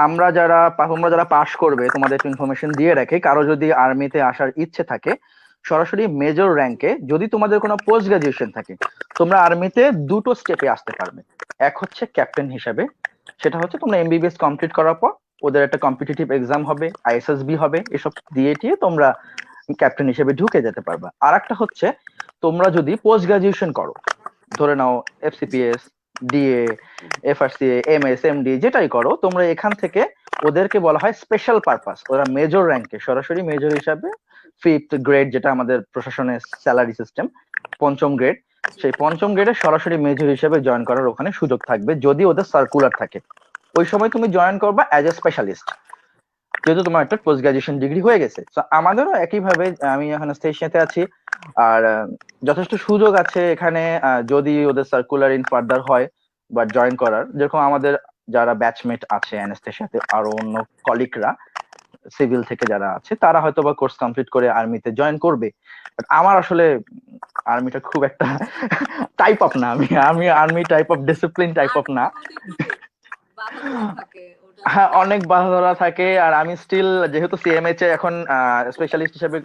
B: তোমরা যারা পাশ করবে, তোমাদের একটু ইনফরমেশন দিয়ে রাখে, কারো যদি আর্মিতে আসার ইচ্ছে থাকে সরাসরি মেজর র্যাঙ্কে, যদি তোমাদের কোনো পোস্ট গ্রাজুয়েশন থাকে, তোমরা আর্মিতে দুটো স্টেপে আসতে পারবে। এক হচ্ছে ক্যাপ্টেন হিসাবে, সেটা হচ্ছে তোমরা এমবিবিএস কমপ্লিট করার পর ওদের একটা কম্পিটিটিভ এক্সাম হবে, আইএসএসবি হবে, এসব দিয়ে তোমরা ক্যাপ্টেন হিসেবে ঢুকে যেতে পারবা। আর একটা হচ্ছে তোমরা যদি পোস্ট গ্রাজুয়েশন করো, ধরে নাও এফসিপিএস, ডিএ, এফআরসিএ, এমএস, এমডি যেটাই করো, তোমরা এখান থেকে, ওদেরকে বলা হয় স্পেশাল পারপাস, ওরা মেজর র্যাঙ্কে সরাসরি মেজর হিসাবে 5th গ্রেড, যেটা আমাদের প্রশাসনের স্যালারি সিস্টেম, 5ম গ্রেড, সেই 5ম গ্রেডে সরাসরি মেজর হিসেবে জয়েন করার ওখানে সুযোগ থাকবে যদি ওদের সার্কুলার থাকে। ওই সময় তুমি জয়েন করবা অ্যাজ এ স্পেশালিস্ট, যেহেতু তোমার একটা পোস্ট গ্রাজুয়েশন ডিগ্রি হয়ে গেছে। তো আমাদেরও একইভাবে, আমি এখন স্টেশনেতে আছি, আর যথেষ্ট সুযোগ আছে এখানে যদি ওদের সার্কুলার ইন ফার্দার হয় বা জয়েন করার। যেরকম আমাদের যারা ব্যাচমেট আছে অ্যানেসথেসিয়াতে, আরো অন্য কলিগরা সিভিল থেকে যারা আছে, তারা হয়তো বা কোর্স কমপ্লিট করে আর্মিতে জয়েন করবে। বাট আমার আসলে আর্মিটা খুব একটা টাইপ অফ না, আমি army type of discipline type of না। হ্যাঁ, অনেক বাধা ধরা থাকে। আর আমি স্টিল যেহেতু সিএমএইচ এ এখন স্পেশালিস্ট হিসেবে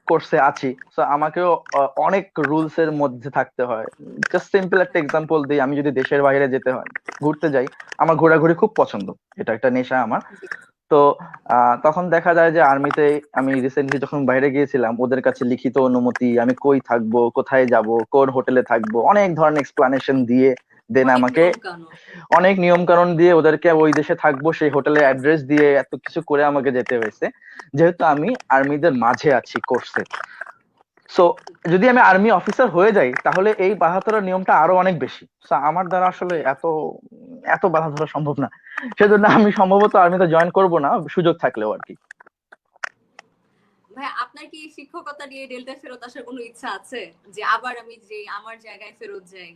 B: কোর্সে আছি, তো আমাকেও অনেক রুলস এর মধ্যে থাকতে হয়। জাস্ট সিম্পল একটা এক্সাম্পল দিই, আমি যদি দেশের বাইরে যেতে হয়, ঘুরতে যাই, আমার ঘোরাঘুরি খুব পছন্দ, এটা একটা নেশা আমার। তো তখন দেখা যায় যে আর্মিতে, আমি রিসেন্টলি যখন বাইরে গিয়েছিলাম, ওদের কাছে লিখিত অনুমতি, আমি কই থাকবো, কোথায় যাব, কোন হোটেলে থাকবো, অনেক ধরনের এক্সপ্লানেশন দিয়ে দেন আমাকে অনেক নিয়ম কানুন দিয়ে ওদেরকে ওই দেশে থাকবো সেই হোটেলে অ্যাড্রেস দিয়ে এত কিছু করে আমাকে যেতে হয়েছে, যেহেতু আমি আর্মিদের মাঝে আছি কোর্সে। সো যদি আমি আর্মি অফিসার হয়ে যাই, তাহলে এই বাধা ধরার নিয়মটা আরো অনেক বেশি। আমার দ্বারা আসলে এত এত বাধা ধরা সম্ভব না, সেজন্য আমি সম্ভবত আর্মিতে জয়েন করব না, সুযোগ থাকলেও আর কি।
D: ভাই, আপনার কি শিক্ষকতা নিয়ে ডেল্টা ফেরত আসার কোনো ইচ্ছা আছে, যে আবার আমি যে আমার জায়গায় ফেরত যাই?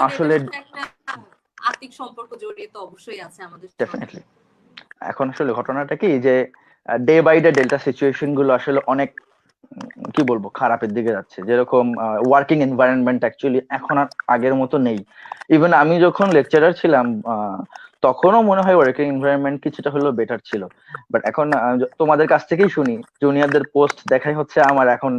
B: আসলে
D: একটা আত্মিক সম্পর্ক জড়িয়ে তো অবশ্যই আছে আমাদের।
B: ডেফিনেটলি। এখন আসলে ঘটনাটা কি, যে day by day delta situation গুলো আসলে অনেক, কি বলবো, খারাপের দিকে যাচ্ছে। যেরকম ওয়ার্কিং এনভায়রনমেন্ট অ্যাকচুয়ালি এখন আর আগের মতো নেই। ইভেন আমি যখন লেকচারার ছিলাম, তখনও মনে হয় ওয়ার্কিং এনভায়রনমেন্ট কিছুটা হলেও বেটার ছিল। বাট এখন তোমাদের কাছ থেকেই শুনি, জুনিয়রদের পোস্ট দেখাই হচ্ছে আমার এখন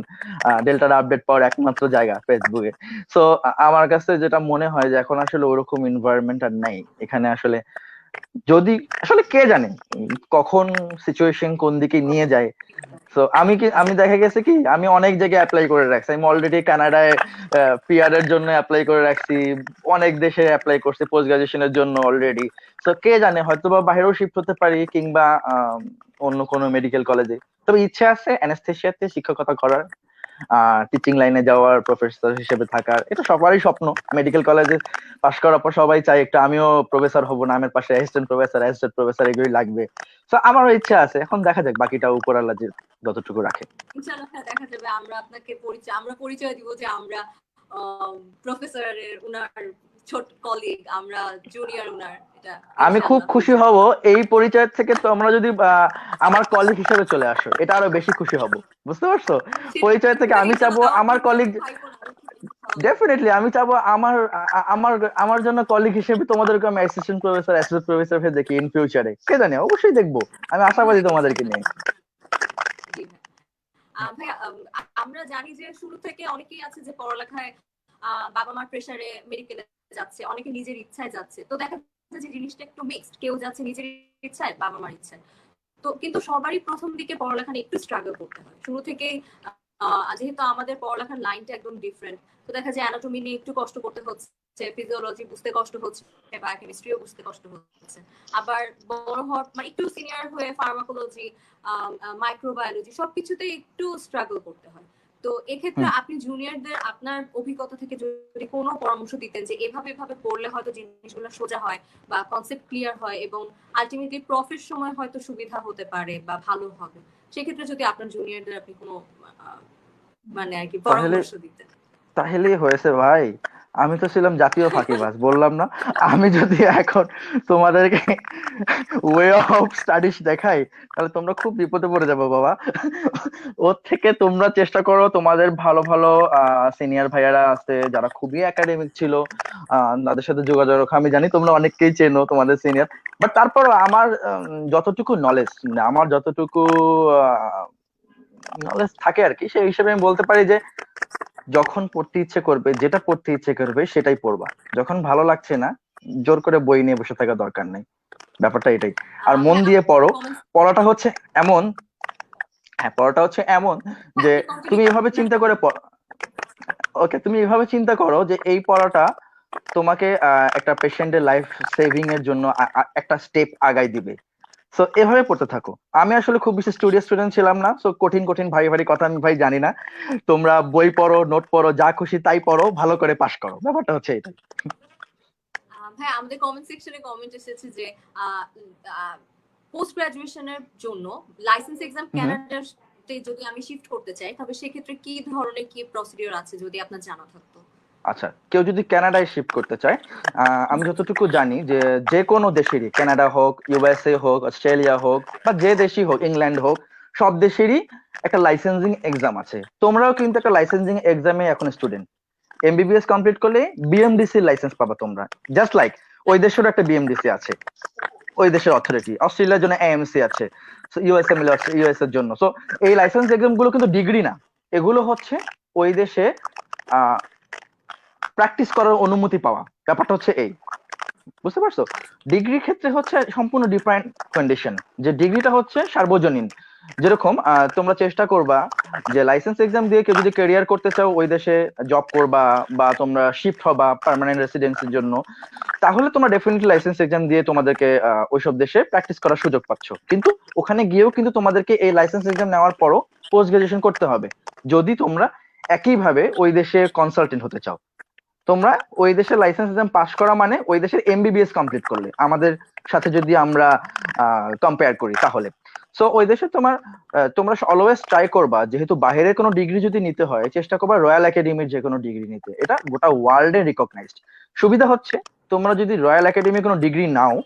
B: ডেল্টার আপডেট পাওয়ার একমাত্র জায়গা ফেসবুকে। সো আমার কাছে যেটা মনে হয় যে এখন আসলে ওরকম এনভায়রনমেন্ট আর নাই এখানে। আসলে যদি আসলে কে জানে কখন সিচুয়েশন কোন দিকে নিয়ে যায়। তো আমি দেখা গেছে কি, আমি অনেক জায়গায় অ্যাপ্লাই করে রাখছি। আমি অলরেডি কানাডায় পিআর এর জন্য অ্যাপ্লাই করে রাখছি, অনেক দেশে অ্যাপ্লাই করছি পোস্ট গ্রাজুয়েশনের জন্য অলরেডি। তো কে জানে, হয়তো বা বাইরেও শিফট হতে পারি, কিংবা অন্য কোনো মেডিকেল কলেজে। তবে ইচ্ছা আছে অ্যানেস্থেসিয়াতে শিক্ষকতা করার, টিচিং লাইনে যাওয়ার, প্রফেসর হিসেবে থাকার। এটা সবারই স্বপ্ন। মেডিকেল কলেজে পাশ করার পর সবাই চায় একটু আমিও প্রফেসর হব, নামের পাশে অ্যাসিস্ট্যান্ট প্রফেসর এগুলি লাগবে। তো আমারও ইচ্ছা আছে, এখন দেখা যাক বাকিটা উপরওয়ালা যে যতটুকু রাখে।
D: ইনশাআল্লাহ দেখা যাবে। আমরা পরিচয় দিব যে আমরা প্রফেসরের উনার ছোট কলিগ, আমরা জুনিয়র উনার।
B: আমি খুব খুশি হব এই পরিচয় থেকে তোমরা যদি আমার কলিগ হিসেবে চলে আসো, এটা আরো বেশি খুশি হব। বুঝতে পারছো? পরিচয় থেকে আমি চাবো আমার কলিগ, ডেফিনেটলি আমি চাবো আমার আমার আমার জন্য কলিগ হিসেবে তোমাদেরকে আমি অ্যাসিস্ট্যান্ট প্রফেসর, অ্যাসোসিয়েট প্রফেসর হয়ে দেখি ইন ফিউচারে। কে জানে, অবশ্যই দেখবো। আমি আশাবাদী তোমাদেরকে নিয়ে।
D: ভাইয়া, আমরা জানি যে শুরু থেকে অনেকেই আছে যে পড়ালেখায় বাবা মার প্রেসারে মেডিকেলে যাচ্ছে, অনেকে নিজের ইচ্ছায় যাচ্ছে। তো দেখা যাচ্ছে যে জিনিসটা একটু মিক্সড, কেউ যাচ্ছে নিজের ইচ্ছায়, বাবা মার ইচ্ছায়। তো কিন্তু সবারই প্রথম দিকে পড়ালেখা নিয়ে একটু স্ট্রাগল করতে হয়। শুরু থেকেই যেহেতু আমাদের পড়ালেখার লাইনটা একদম ডিফারেন্ট, তো দেখা যায় অ্যানাটমি নিয়ে একটু কষ্ট করতে হচ্ছে, ফিজিওলজি বুঝতে কষ্ট হচ্ছে, বায়োকেমিস্ট্রিও বুঝতে কষ্ট হচ্ছে। আবার বড় হওয়ার মানে একটু সিনিয়র হয়ে ফার্মাকোলজি, মাইক্রোবায়োলজি সবকিছুতে একটু স্ট্রাগল করতে হয়। তো এক্ষেত্রে আপনি জুনিয়রদের আপনার অভিজ্ঞতা থেকে যদি কোনো পরামর্শ দিতেন যে এভাবে এভাবে পড়লে হয়তো জিনিসগুলো সোজা হয় বা কনসেপ্ট ক্লিয়ার হয় এবং আলটিমেটলি প্রফের সময় হয়তো সুবিধা হতে পারে বা ভালো হবে, সেক্ষেত্রে যদি আপনার জুনিয়রদের আপনি কোনো মানে আর কি
B: তাহলে
D: পরামর্শ দিতেন।
B: তাহলেই হয়েছে ভাই, আমি তো ছিলাম জাতীয় ফাঁকিবাজ, বললাম না? আমি যদি এখন তোমাদেরকে ওয়ে অফ স্টাডিজ দেখাই তাহলে তোমরা খুব বিপদে পড়ে যাবো বাবা। ওর থেকে তোমরা চেষ্টা করো, তোমাদের ভালো ভালো সিনিয়র ভাইয়ারা আছে যারা খুবই একাডেমিক ছিল, তাদের সাথে যোগাযোগ রাখো। আমি জানি তোমরা অনেককেই চেনো তোমাদের সিনিয়র, বাট তারপরও আমার যতটুকু নলেজ, আমার যতটুকু নলেজ থাকে আর কি, সেই হিসেবে আমি বলতে পারি যে যখন পড়তে ইচ্ছে করবে, যেটা পড়তে ইচ্ছে করবে সেটাই পড়বা। যখন ভালো লাগছে না, জোর করে বই নিয়ে বসে থাকা দরকার নেই, ব্যাপারটা এটাই। আর মন
D: হ্যাঁ,
B: দিয়ে পড়ো।
D: comments
B: পড়াটা হচ্ছে এমন, হ্যাঁ পড়াটা হচ্ছে এমন
D: হ্যাঁ,
B: যে
D: আপনি continue
B: তুমি
D: করেন,
B: এভাবে
D: আপনার
B: চিন্তা করে ওকে, তুমি এভাবে চিন্তা করো যে এই পড়াটা তোমাকে একটা পেশেন্টের লাইফ সেভিং এর জন্য একটা স্টেপ আগাই দিবে। সো এভাবে পড়তে থাকো। আমি আসলে খুব বেশি স্টুডিয়াস স্টুডেন্ট ছিলাম না, সো কঠিন কঠিন ভারী ভারী কথা আমি ভাই জানি না। তোমরা বই পড়ো, নোট পড়ো, যা খুশি তাই পড়ো, ভালো করে পাশ করো, ব্যাপারটা হচ্ছে এটা।
D: ভাই আমাদের কমেন্ট সেকশনে কমেন্ট এসেছে যে পোস্ট গ্রাজুয়েশনের জন্য লাইসেন্স এক্সাম
B: হুম।
D: ক্যানাডাতে যদি আমি শিফট করতে চাই, তবে সেক্ষেত্রে কি ধরনের কি প্রসিডিওর আছে যদি আপনার জানা থাকতো।
B: আচ্ছা, কেউ যদি কানাডায় শিফট করতে চায়, আমি যতটুকু জানি যে যে কোনো দেশেরই, কানাডা হোক, ইউএসএ হোক, অস্ট্রেলিয়া হোক, বা যে দেশই হোক, ইংল্যান্ড হোক, সব দেশেরই একটা লাইসেন্সিং এক্সাম আছে। তোমরাও কিন্তু একটা লাইসেন্সিং এক্সামে এখন স্টুডেন্ট। এমবিবিএস কমপ্লিট করলে বিএমডিসি লাইসেন্স পাবা তোমরা, জাস্ট লাইক ওই দেশেরও একটা বিএমডিসি আছে, ওই দেশের অথরিটি। অস্ট্রেলিয়ার জন্য এএমসি আছে, ইউএসএ মিলে ইউএস এর জন্য। সো এই লাইসেন্স এক্সাম গুলো কিন্তু ডিগ্রি না, এগুলো হচ্ছে ওই দেশে প্র্যাকটিস করার অনুমতি পাওয়া, ব্যাপারটা হচ্ছে এই, বুঝতে পারছো? ডিগ্রির ক্ষেত্রে হচ্ছে সম্পূর্ণ ডিফারেন্ট কন্ডিশন, যে ডিগ্রিটা হচ্ছে সার্বজনীন। যেরকম তোমরা চেষ্টা করবা যে লাইসেন্স এক্সাম দিয়ে কেউ যদি ক্যারিয়ার করতে চাও, ওই দেশে জব করবা বা তোমরা শিফট হবা পার্মানেন্ট রেসিডেন্সির জন্য, তাহলে তোমরা ডেফিনেটলি লাইসেন্স এক্সাম দিয়ে তোমাদেরকে ওইসব দেশে প্র্যাকটিস করার সুযোগ পাচ্ছ। কিন্তু ওখানে গিয়েও কিন্তু তোমাদেরকে এই লাইসেন্স এক্সাম নেওয়ার পরও পোস্ট গ্রাজুয়েশন করতে হবে, যদি তোমরা একইভাবে ওই দেশে কনসালটেন্ট হতে চাও। তোমরা ওই দেশের লাইসেন্স এক্সাম পাস করা মানে ওই দেশের এমবিবিএস কমপ্লিট করলে, আমাদের সাথে যদি আমরা কম্পেয়ার করি তাহলে। সো ওই দেশে তোমরা অলওয়েজ ট্রাই করবা, যেহেতু বাইরের কোনো ডিগ্রি যদি নিতে হয়, চেষ্টা করবা রয়্যাল একাডেমির যে কোনো ডিগ্রি নিতে, এটা গোটা ওয়ার্ল্ডে রিকগনাইজড। সুবিধা হচ্ছে তোমরা যদি রয়্যাল একাডেমির কোনো ডিগ্রি নাও,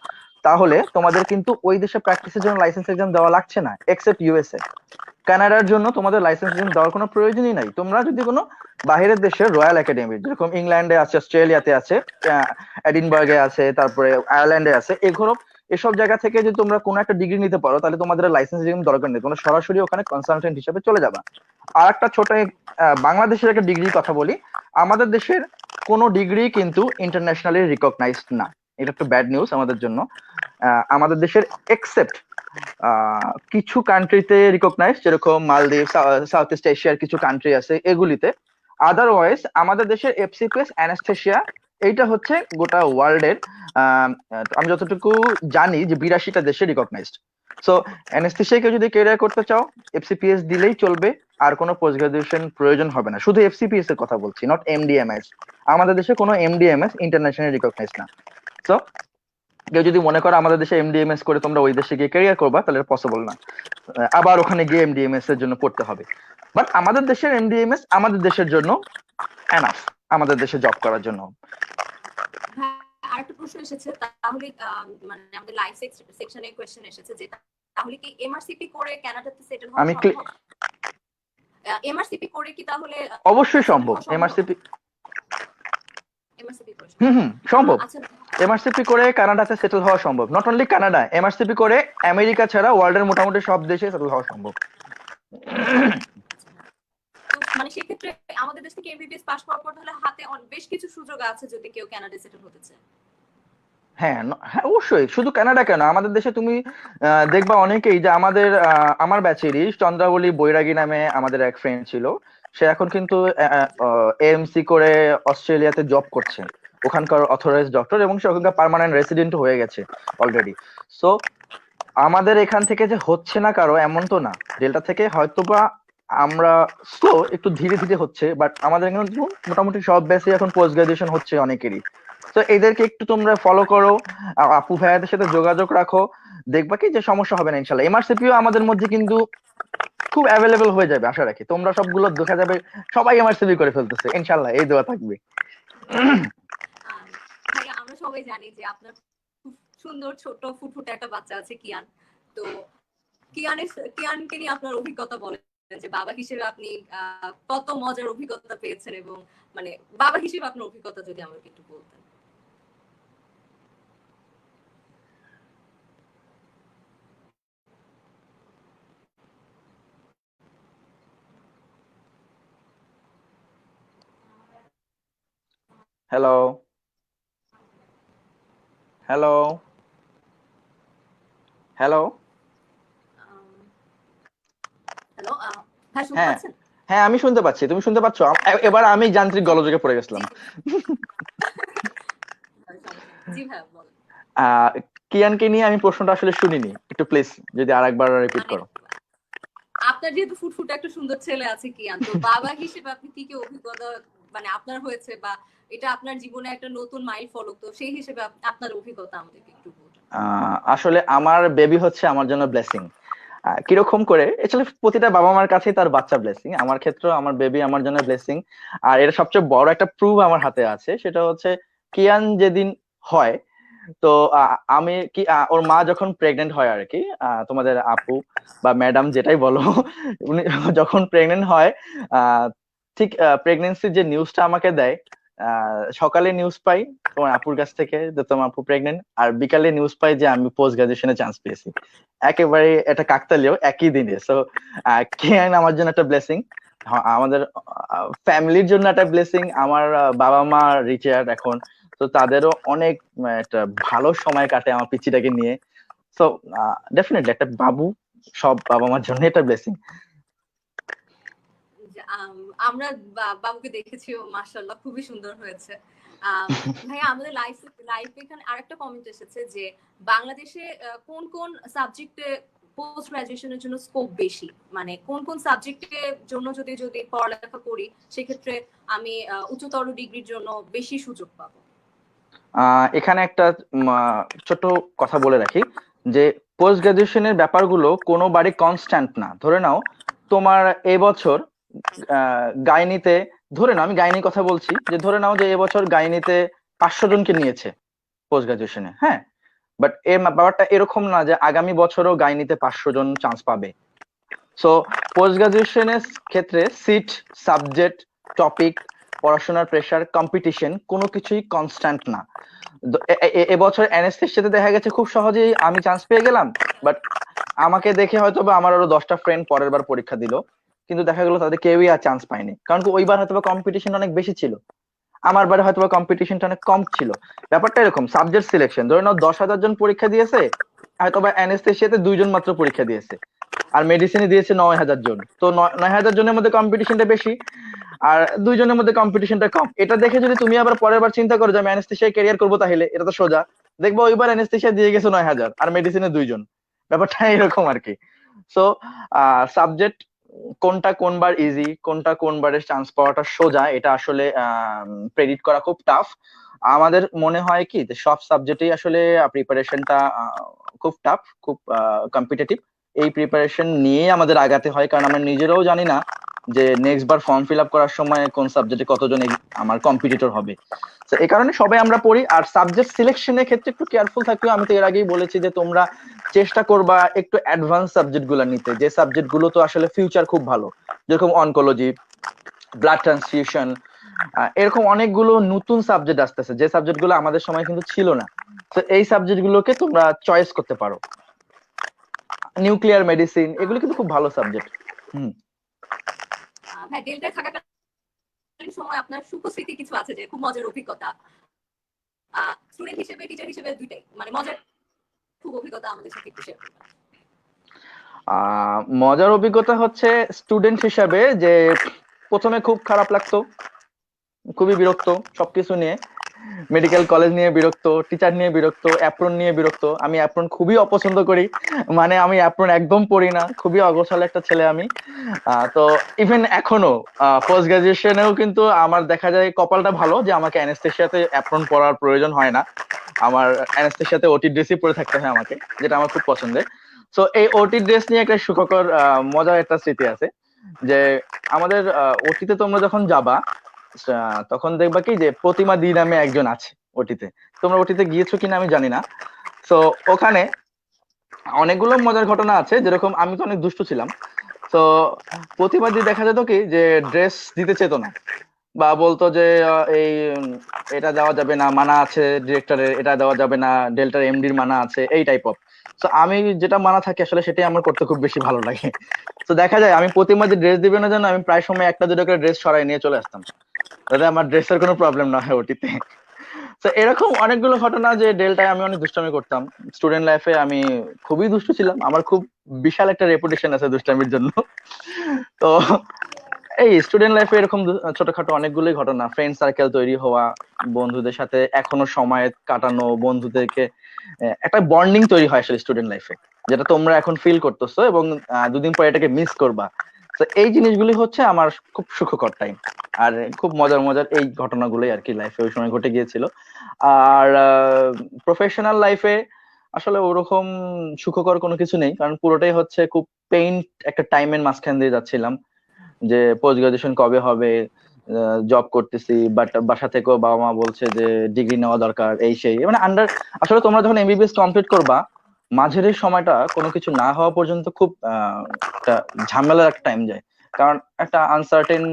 B: তাহলে তোমাদের কিন্তু ওই দেশে প্র্যাকটিসের জন্য লাইসেন্স এক্সাম দেওয়া লাগছে না, এক্সেপ্ট ইউএসএ। কানাডার জন্য তোমাদের লাইসেন্স এক্সাম দেওয়ার কোনো প্রয়োজনই নাই। তোমরা যদি কোনো বাইরের দেশের রয়্যাল একাডেমি, যেরকম ইংল্যান্ডে আছে, অস্ট্রেলিয়াতে আছে, এডিনবার্গে আছে, তারপরে আয়ারল্যান্ডে আছে, এগুলো এসব জায়গা থেকে যদি তোমরা কোনো একটা ডিগ্রি নিতে পারো, তাহলে তোমাদের লাইসেন্স এক্সাম দরকার নেই, তোমরা সরাসরি ওখানে কনসালটেন্ট হিসেবে চলে যাবা। আর একটা ছোট বাংলাদেশের একটা ডিগ্রির কথা বলি, আমাদের দেশের কোনো ডিগ্রি কিন্তু ইন্টারন্যাশনালি রিকগনাইজড না, এটা একটু ব্যাড নিউজ আমাদের জন্য। আমাদের দেশের এক্সেপ্ট কিছু কান্ট্রিতে রিকগনাইজ, যেরকম মালদ্বীপ, সাউথ ইস্ট এশিয়ার কিছু কান্ট্রি আছে, এগুলিতে। আদারওয়াইজ আমাদের দেশের এফসিপিএস অ্যানেস্থেশিয়া, এইটা হচ্ছে গোটা ওয়ার্ল্ডের, আমি যতটুকু জানি যে 82টা দেশে রিকগনাইজড। সো অ্যানেস্থেশিয়া কেউ যদি ক্যারিয়ার করতে চাও, এফসিপিএস দিলেই চলবে, আর কোনো পোস্ট গ্রাজুয়েশন প্রয়োজন হবে না। শুধু এফসিপিএস এর কথা বলছি, নট এমডিএমএস। আমাদের দেশে কোনো এমডিএমএস ইন্টারন্যাশনালি রিকগনাইজ না। সো কেউ যদি মনে করো আমাদের দেশে এমডিএমএস করে তোমরা ওই দেশে গিয়ে ক্যারিয়ার করবা, তাহলে পসিবল না, আবার ওখানে গিয়ে এমডিএমএস এর জন্য পড়তে হবে। বাট আমাদের দেশের এমডিএমএস আমাদের দেশের জন্য এনাফ, আমাদের দেশে জব করার জন্য।
D: হ্যাঁ, আরেকটা প্রশ্ন এসেছে, তাহলে মানে আমাদের লাইভ সেকশনে কোশ্চেন এসেছে যে তাহলে কি এমআরসিপি করে কানাডাতে সেটেল হওয়া সম্ভব? এমআরসিপি করে কি তাহলে
B: অবশ্যই সম্ভব। এমআরসিপি
D: করে
B: সম্ভব।
D: আচ্ছা,
B: এমআরসিপি করে কানাডাতে সেটেল হওয়া সম্ভব। নট অনলি কানাডা, এমআরসিপি করে আমেরিকা ছাড়া ওয়ার্ল্ডের মোটামুটি সব দেশে সেটেল হওয়া সম্ভব।
D: মানে সেক্ষেত্রে আমাদের দেশ থেকে এমবিবিএস পাস করার পর তাহলে হাতে বেশ কিছু সুযোগ আছে যদি কেউ কানাডায় সেটেল হতে চায়।
B: হ্যাঁ হ্যাঁ, অবশ্যই। শুধু কানাডা কেন, আমাদের দেশে তুমি দেখবা অনেকেই যে আমাদের আমার ব্যাচেরই চন্দ্রাবলী বৈরাগী নামে আমাদের এক ফ্রেন্ড ছিল। সে এখন কিন্তু এএমসি করে অস্ট্রেলিয়াতে জব করছে, ওখানকার অথরাইজড ডক্টর, এবং সে ওখানকার পার্মানেন্ট রেসিডেন্ট হয়ে গেছে অলরেডি। সো আমাদের এখান থেকে যে হচ্ছে না কারো এমন তো না, ডেল্টা থেকে হয়তোবা আমরা স্লো, একটু ধীরে ধীরে হচ্ছে, বাট আমাদের এখানে কিন্তু মোটামুটি সব ব্যাচে এখন পোস্ট গ্রাজুয়েশন হচ্ছে অনেকেরই। তো এদেরকে একটু তোমরা ফলো করো, আপু ভাইয়াদের সাথে যোগাযোগ রাখো, দেখবা কি যে সমস্যা হবে না ইনশাল্লাহ। এমআরসিপিও আমাদের মধ্যে কিন্তু খুব অ্যাভেলেবল হয়ে যাবে আশা রাখি, তোমরা সবগুলো দেখা যাবে সবাই এমআরসিপি করে ফেলতেছে ইনশাল্লাহ, এই দোয়া থাকবে।
D: ভাইয়া আমরা সবাই জানি যে আপনার খুব সুন্দর ছোট ফুটফুটে একটা বাচ্চা আছে কিয়ান। তো কিয়ানকে নিয়ে আপনার অভিজ্ঞতা বলেন, যে বাবা হিসেবে আপনি কত মজার অভিজ্ঞতা পেয়েছেন, এবং মানে বাবা হিসেবে আপনার অভিজ্ঞতা যদি আমাকে একটু বলতেন।
B: Hello, hello, hello.
D: হ্যালো, ভাই শুনতে
B: হ্যাঁ
D: পাচ্ছেন?
B: হ্যাঁ, আমি শুনতে পাচ্ছি, তুমি শুনতে পাচ্ছ? এবার আমি যান্ত্রিক গোলযোগে পড়ে গেছিলাম।
D: জি ভাই বলেন।
B: আহ কিয়ানকে নিয়ে আমি প্রশ্নটা আসলে শুনিনি, একটু প্লিজ যদি আরেকবার রিপিট
D: মানে
B: করো।
D: আপনার যেহেতু ফুটফুটে একটা সুন্দর ছেলে আছে কিয়ান, তো বাবা হিসেবে আপনি কি কি অভিজ্ঞতা মানে আপনার হয়েছে, বা এটা আপনার জীবনে একটা নতুন মাইল ফলক, তো সেই হিসেবে আপনার অভিজ্ঞতা আমাদেরকে একটু বলুন।
B: আসলে আমার বেবি হচ্ছে আমার জন্য ব্লেসিং। কিরকম করে, আসলে প্রতিটা বাবা মার কাছেই তার বাচ্চা ব্লেসিং, আমার ক্ষেত্রে আমার বেবি আমার জন্য ব্লেসিং। আর এর সবচেয়ে বড় একটা প্রুফ আমার হাতে আছে, সেটা হচ্ছে কিয়ান যেদিন হয়, তো আমি কি ওর মা যখন প্রেগনেন্ট হয় আর কি, তোমাদের আপু বা ম্যাডাম যেটাই বলো, উনি যখন প্রেগনেন্ট হয়, আহ, ঠিক প্রেগনেন্সির যে নিউজটা আমাকে দেয়, সকালে নিউজ পাই তোমার আপুর কাছ থেকে যে তোমার আপু প্রেগনেন্ট, আর বিকালে নিউজ পাই যে আমি পোস্ট গ্রাজুয়েশনে চান্স পেয়েছি। একেবারে এটা কাকতালীয় একই দিনে। সো কেন আমার জন্য একটা ব্লেসিং, আমাদের ফ্যামিলির জন্য একটা ব্লেসিং। আমার বাবা মা রিটায়ার্ড এখন, তো তাদেরও অনেক একটা ভালো সময় কাটে আমার পিচ্চিটাকে নিয়ে। সো ডেফিনেটলি একটা বাবু সব বাবা মার জন্য এটা ব্লেসিং।
D: আমরা বাবুকে দেখেছি, মাশাআল্লাহ খুবই সুন্দর হয়েছে। ভাইয়া আমাদের লাইফ এখানে আরেকটা কমেন্ট এসেছে যে বাংলাদেশে কোন কোন সাবজেক্টে পোস্ট গ্রাজুয়েশনের জন্য স্কোপ বেশি, মানে কোন কোন সাবজেক্টের জন্য যদি যদি পড়ালেখা করি সেক্ষেত্রে আমি উচ্চতর ডিগ্রির জন্য বেশি সুযোগ পাবো।
B: এখানে একটা ছোট কথা বলে রাখি, যে পোস্ট গ্রাজুয়েশনের ব্যাপারগুলো কোনোবারই কনস্ট্যান্ট না। ধরে নাও তোমার এবছর গাইনিতে, ধরে নাও আমি গাইনির কথা বলছি, যে ধরে নাও যে এবছর গাইনিতে 500 জনকে নিয়েছে পোস্ট গ্রাজুয়েশনে, হ্যাঁ, বাট এর ব্যাপারটা এরকম না যে আগামী বছরও গাইনিতে 500 জন চান্স পাবে। সো পোস্ট গ্রাজুয়েশনের ক্ষেত্রে সিট, সাবজেক্ট, টপিক, পড়াশোনার প্রেশার, কম্পিটিশন কোনো কিছুই কনস্ট্যান্ট না। এবছর অ্যানেস্থেসিয়াতে দেখা গেছে খুব সহজেই আমি চান্স পেয়ে গেলাম, বাট আমাকে দেখে হয়তো বা আমার আরো 10টা ফ্রেন্ড পরের বার পরীক্ষা দিল, কিন্তু দেখা গেল তাদের কেউই আর চান্স পায়নি, কারণ কি ওইবার হয়তো বা কম্পিটিশন অনেক বেশি ছিল, আমার বারে হয়তো বা কম্পিটিশনটা অনেক কম ছিল। ব্যাপারটা এরকম, সাবজেক্ট সিলেকশন, ধরে নাও 10,000 জন পরীক্ষা দিয়েছে, হয়তো বা অ্যানেস্থেসিয়াতে 2 জন মাত্র পরীক্ষা দিয়েছে, আর মেডিসিনে দিয়েছে 9,000 জন, তো 9,000 জনের মধ্যে কম্পিটিশনটা বেশি, আর 2 জনের মধ্যে কম্পিটিশনটা কম। এটা দেখে যদি তুমি আবার পরের বার চিন্তা করো যে আমি অ্যানেস্থেসিয়ায় ক্যারিয়ার করবো, তাহলে এটা তো সোজা, দেখবো ওইবার অ্যানেস্থেসিয়া দিয়ে গেছে 9,000 আর মেডিসিনে 2 জন, ব্যাপারটা এরকম আর কি। সো সাবজেক্ট কোনটা কোনবার ইজি, কোনটা কোনবারে চান্স পাওয়াটা সোজা, এটা আসলে প্রেডিক্ট করা খুব টাফ। আমাদের মনে হয় কি যে সব সাবজেক্টেই আসলে প্রিপারেশনটা খুব টাফ, খুব কম্পিটিটিভ। এই প্রিপারেশন নিয়ে আমাদের আগাতে হয়, কারণ আমরা নিজেরাও জানি না যে নেক্সট বার ফর্ম ফিল আপ করার সময় কোন সাবজেক্টে কতজন আমার কম্পিটিটর হবে। তো এই কারণে সবাই আমরা পড়ি। আর সাবজেক্ট সিলেকশনের ক্ষেত্রে একটু কেয়ারফুল থাকলেও, আমি তো এর আগেই বলেছি যে তোমরা চেষ্টা করবা একটু অ্যাডভান্স সাবজেক্ট গুলো নিতে, যে সাবজেক্ট গুলো তো আসলে ফিউচার খুব ভালো, যেরকম অনকোলজি, ব্লাড ট্রান্সফিউশন, এরকম অনেকগুলো নতুন সাবজেক্ট আসতেছে, যে সাবজেক্ট গুলো আমাদের সময় কিন্তু ছিল না। তো এই সাবজেক্ট গুলোকে তোমরা চয়েস করতে পারো। নিউক্লিয়ার মেডিসিন এগুলো কিন্তু খুব ভালো সাবজেক্ট।
D: ভাই ডেল্টায় থাকাকালীন সময় আপনার সুখস্মৃতি কিছু আছে যে খুব মজার অভিজ্ঞতা? স্টুডেন্ট হিসেবে, টিচার হিসেবে দুইটাই, মানে মজার খুব অভিজ্ঞতা আমাদের সাথে একটু শেয়ার করবেন।
B: মজার অভিজ্ঞতা হচ্ছে স্টুডেন্ট হিসাবে যে প্রথমে খুব খারাপ লাগতো, খুবই বিরক্ত সবকিছু নিয়ে, মেডিকেল কলেজ নিয়ে বিরক্ত, টিচার নিয়ে বিরক্ত, অ্যাপ্রন নিয়ে বিরক্ত। আমি অ্যাপ্রন খুবই অপছন্দ করি, মানে আমি অ্যাপ্রন একদম পরি না, খুবই অগোছালো একটা ছেলে আমি। তো ইভেন এখনো পোস্ট গ্রাজুয়েশনেও কিন্তু আমার দেখা যায় কপালটা ভালো যে আমাকে অ্যানেস্থেশিয়াতে অ্যাপ্রন পরার প্রয়োজন হয় না। আমার অ্যানেস্থেশিয়াতে ওটি ড্রেসই পরে থাকতে হয় আমাকে, যেটা আমার খুব পছন্দের। তো এই ওটি ড্রেস নিয়ে একটা সুখকর মজার একটা স্মৃতি আছে যে আমাদের ওটিতে তোমরা যখন যাবা তখন দেখবা কি যে প্রতিমা দি নামে একজন আছে ওটিতে। তোমরা ওটিতে গিয়েছো কিনা আমি জানি না। তো ওখানে অনেকগুলো মজার ঘটনা আছে, যেরকম আমি তো অনেক দুষ্ট ছিলাম। তো প্রতিমা দি দেখা যেত কি যে ড্রেস দিতে চেত না, বা বলতো যে এটা দেওয়া যাবে না, মানা আছে ডিরেক্টরের, এটা দেওয়া যাবে না, ডেল্টার এমডির মানা আছে, এই টাইপ অফ। তো আমি যেটা মানা থাকে আসলে সেটাই আমার করতে খুব বেশি ভালো লাগে। তো দেখা যায় আমি প্রতিমা যে ড্রেস দিবে না জন্য আমি প্রায় সময় একটা দুটো করে ড্রেস সরাই নিয়ে চলে আসতাম, যাতে আমার ড্রেসের কোনো প্রবলেম না হয় ওটিতে। তো এরকম অনেকগুলো ঘটনা যে ডেল্টায় আমি অনেক দুষ্টামি করতাম। স্টুডেন্ট লাইফে আমি খুবই দুষ্টু ছিলাম, আমার খুব বিশাল একটা রেপুটেশন আছে দুষ্টামির জন্য। তো এই স্টুডেন্ট লাইফে এরকম ছোটখাটো অনেকগুলোই ঘটনা, ফ্রেন্ড সার্কেল তৈরি হওয়া, বন্ধুদের সাথে এখনো সময় কাটানো, বন্ধুদেরকে একটা বন্ডিং তৈরি হয় আসলে স্টুডেন্ট লাইফে, যেটা তোমরা এখন ফিল করতেছো এবং দুদিন পরে এটাকে মিস করবা। তো এই জিনিসগুলি হচ্ছে আমার খুব সুখকর টাইম, আর খুব মজার মজার এই ঘটনাগুলোই আর কি লাইফে ওই সময় ঘটে গিয়েছিল। আর প্রফেশনাল লাইফে আসলে ওরকম সুখকর কোনো কিছু নেই, কারণ পুরোটাই হচ্ছে খুব পেইন্ট একটা টাইমের মাঝখান দিয়ে যাচ্ছিলাম, যে পোস্ট গ্রাজুয়েশন কবে হবে, জব করতেছি, বাট বাসা থেকেও বাবা মা বলছে যে ডিগ্রি নেওয়া দরকার, এই সেই, মানে আন্ডার। আসলে তোমরা যখন এমবিবিএস কমপ্লিট করবা, মাঝের এই সময়টা কোনো কিছু না হওয়া পর্যন্ত খুব একটা ঝামেলার একটা টাইম যায়, কারণ একটা আনসার্টেন